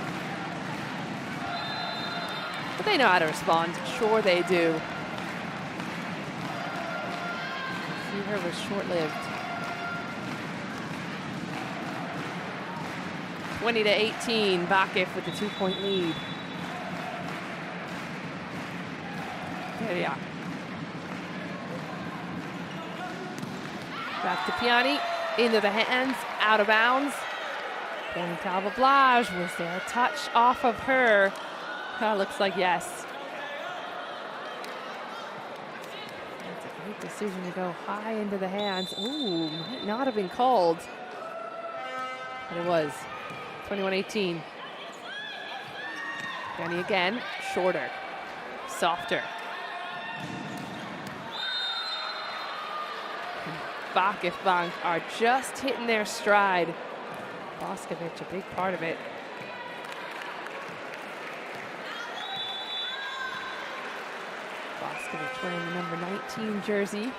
But they know how to respond. Sure they do. The fever was short-lived. 20-18, Vakif with the 2-point lead. There we are. Back to Piani, into the hands, out of bounds. Volei Alba BLAJ, was there a touch off of her? That looks like yes. That's a great decision to go high into the hands. Ooh, might not have been called, but it was. 21-18. Piani again, shorter, softer. VakifBank are just hitting their stride. Boskovic, a big part of it. Boskovic wearing the number 19 jersey.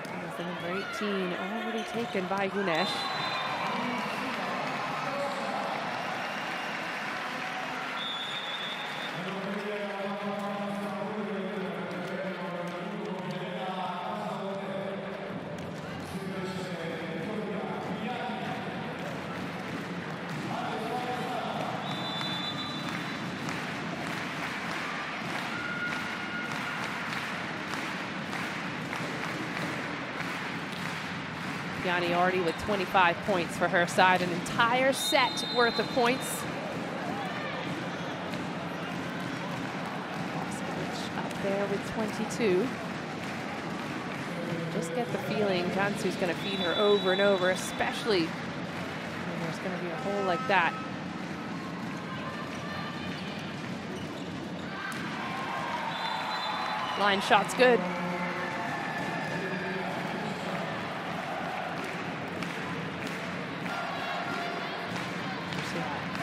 That was the number 18 already taken by Gunesh. Piani already with 25 points for her side, an entire set worth of points. Boskovic up there with 22. Just get the feeling Jansu's going to feed her over and over, especially when there's going to be a hole like that. Line shot's good.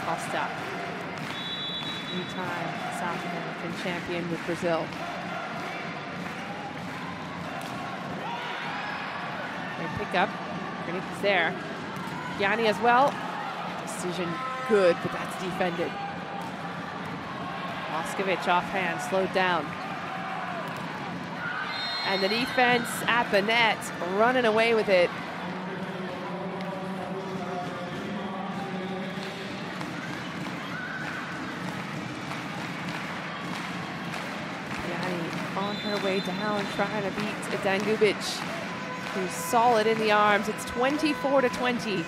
Costa, two-time South American champion with Brazil. Great pickup. Graniki's there. Piani as well. Decision good, but that's defended. Boskovic offhand, slowed down. And the defense at the net, running away with it. her way down, trying to beat Dangubic, who's solid in the arms. It's 24-20.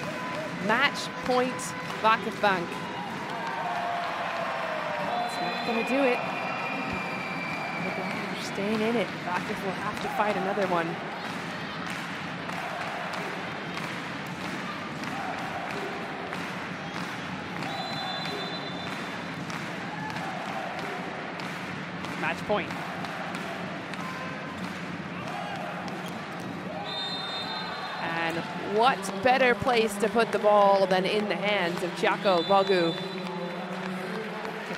Match point, VakifBank. It's not going to do it. The BLAJ staying in it. Vakif will have to fight another one. Match point. And what better place to put the ball than in the hands of Chiako Bogu.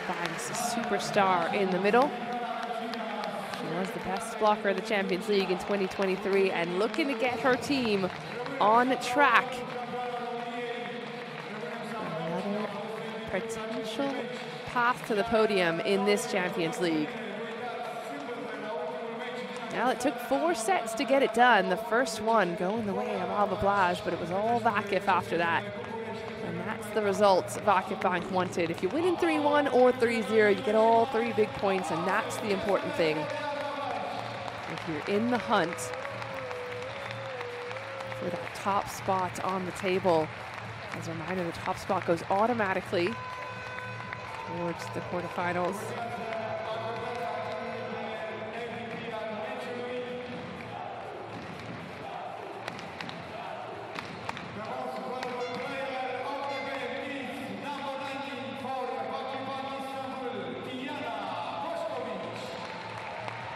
Finds a superstar in the middle. She was the best blocker of the Champions League in 2023 and looking to get her team on track. Another potential path to the podium in this Champions League. Now, it took 4 sets to get it done. The first one going the way of Alba BLAJ, but it was all Vakif after that. And that's the results VakifBank wanted. If you win in 3-1 or 3-0, you get all 3 big points, and that's the important thing. If you're in the hunt for that top spot on the table, as a reminder, the top spot goes automatically towards the quarterfinals.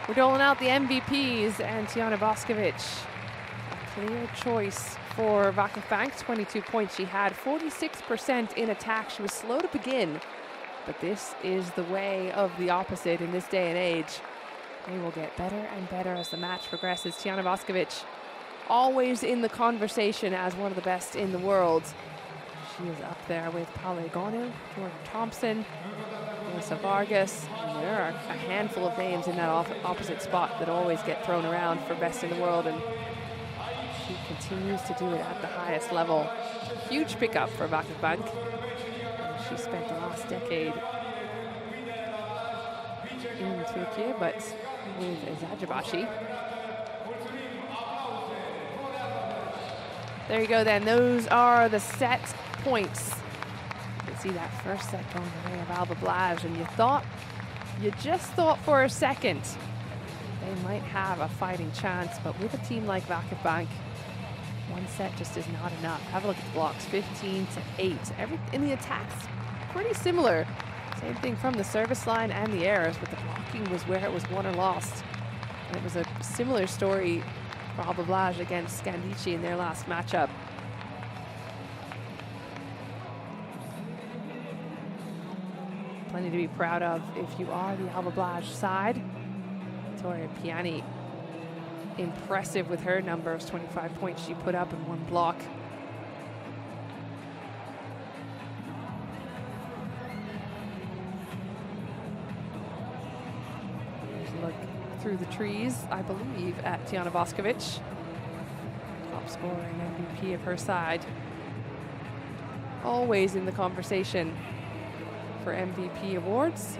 We're doling out the MVPs, and Tijana Boskovic, a clear choice for VakifBank. 22 points she had, 46% in attack. She was slow to begin, but this is the way of the opposite in this day and age. They will get better and better as the match progresses. Tijana Boskovic, always in the conversation as one of the best in the world. She is up there with Paule Gonu, Jordan Thompson, Melissa Vargas, and there are a handful of names in that opposite spot that always get thrown around for best in the world, and she continues to do it at the highest level. Huge pickup for VakifBank. She spent the last decade in Turkey, but with Eczacıbaşı. There you go then, those are the set points. You can see that first set going the way of Alba BLAJ, and you just thought for a second they might have a fighting chance, but with a team like VakifBank, one set just is not enough. Have a look at the blocks, 15-8. In the attacks, pretty similar. Same thing from the service line and the errors, but the blocking was where it was won or lost. And it was a similar story for Alba BLAJ against Scandici in their last matchup. Plenty to be proud of if you are the Alba BLAJ side. Vittoria Piani, impressive with her numbers, 25 points she put up in one block. Here's a look through the trees, I believe, at Tijana Boskovic. Top scorer and MVP of her side. Always in the conversation for MVP awards.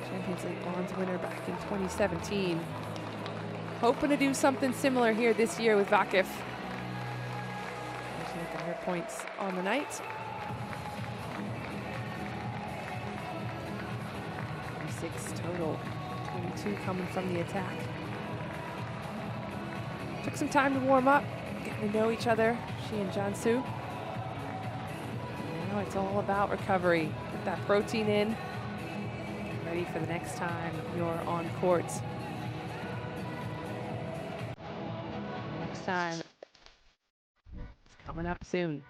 Champions League bronze winner back in 2017. Hoping to do something similar here this year with Vakif. There's a look at her points on the night. 26 total, 22 coming from the attack. Took some time to warm up, getting to know each other, she and Jansu. Now it's all about recovery. Get that protein in. Ready for the next time you're on court. Next time, it's coming up soon.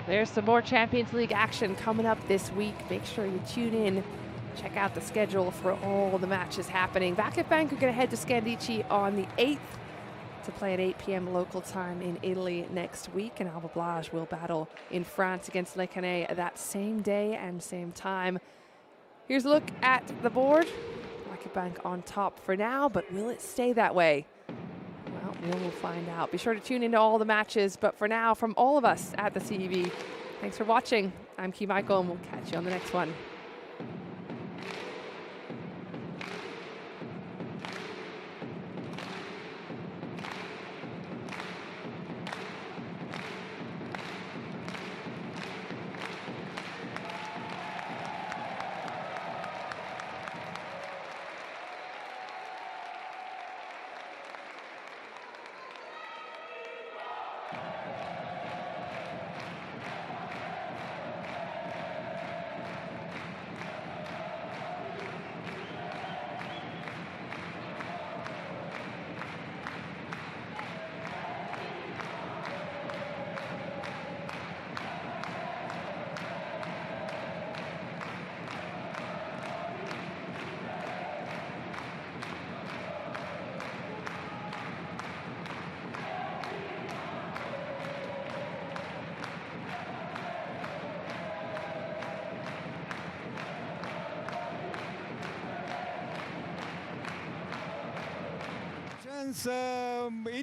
There's some more Champions League action coming up this week. Make sure you tune in. Check out the schedule for all the matches happening. VakifBank are going to head to Scandicci on the 8th to play at 8 p.m. local time in Italy next week. And Alba BLAJ will battle in France against Le Canet that same day and same time. Here's a look at the board. VakifBank on top for now, but will it stay that way? Well, we'll find out. Be sure to tune into all the matches. But for now, from all of us at the CEV, thanks for watching. I'm Key Michael, and we'll catch you on the next one.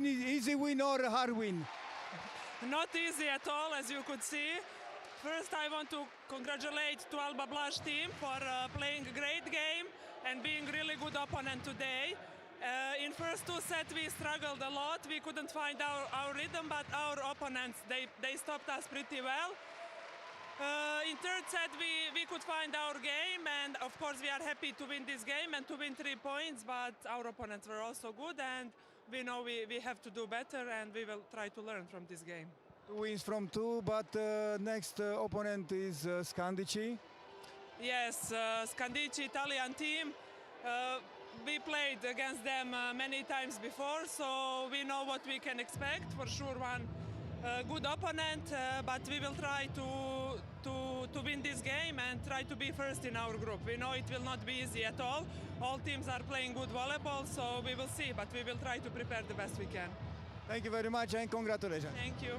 Easy win or hard win? Not easy at all, as you could see. First, I want to congratulate to Alba BLAJ team for playing a great game and being really good opponent today. In first two sets, we struggled a lot. We couldn't find our rhythm, but our opponents, they stopped us pretty well. In third set, we could find our game, and of course we are happy to win this game and to win 3 points, but our opponents were also good, and we know we have to do better, and we will try to learn from this game. 2 wins from 2, but next opponent is Scandicci. Yes, Scandicci, Italian team. We played against them many times before, so we know what we can expect. For sure, one good opponent, but we will try to win this game and try to be first in our group. We know it will not be easy at all. All teams are playing good volleyball, so we will see, but we will try to prepare the best we can. Thank you very much and congratulations. Thank you.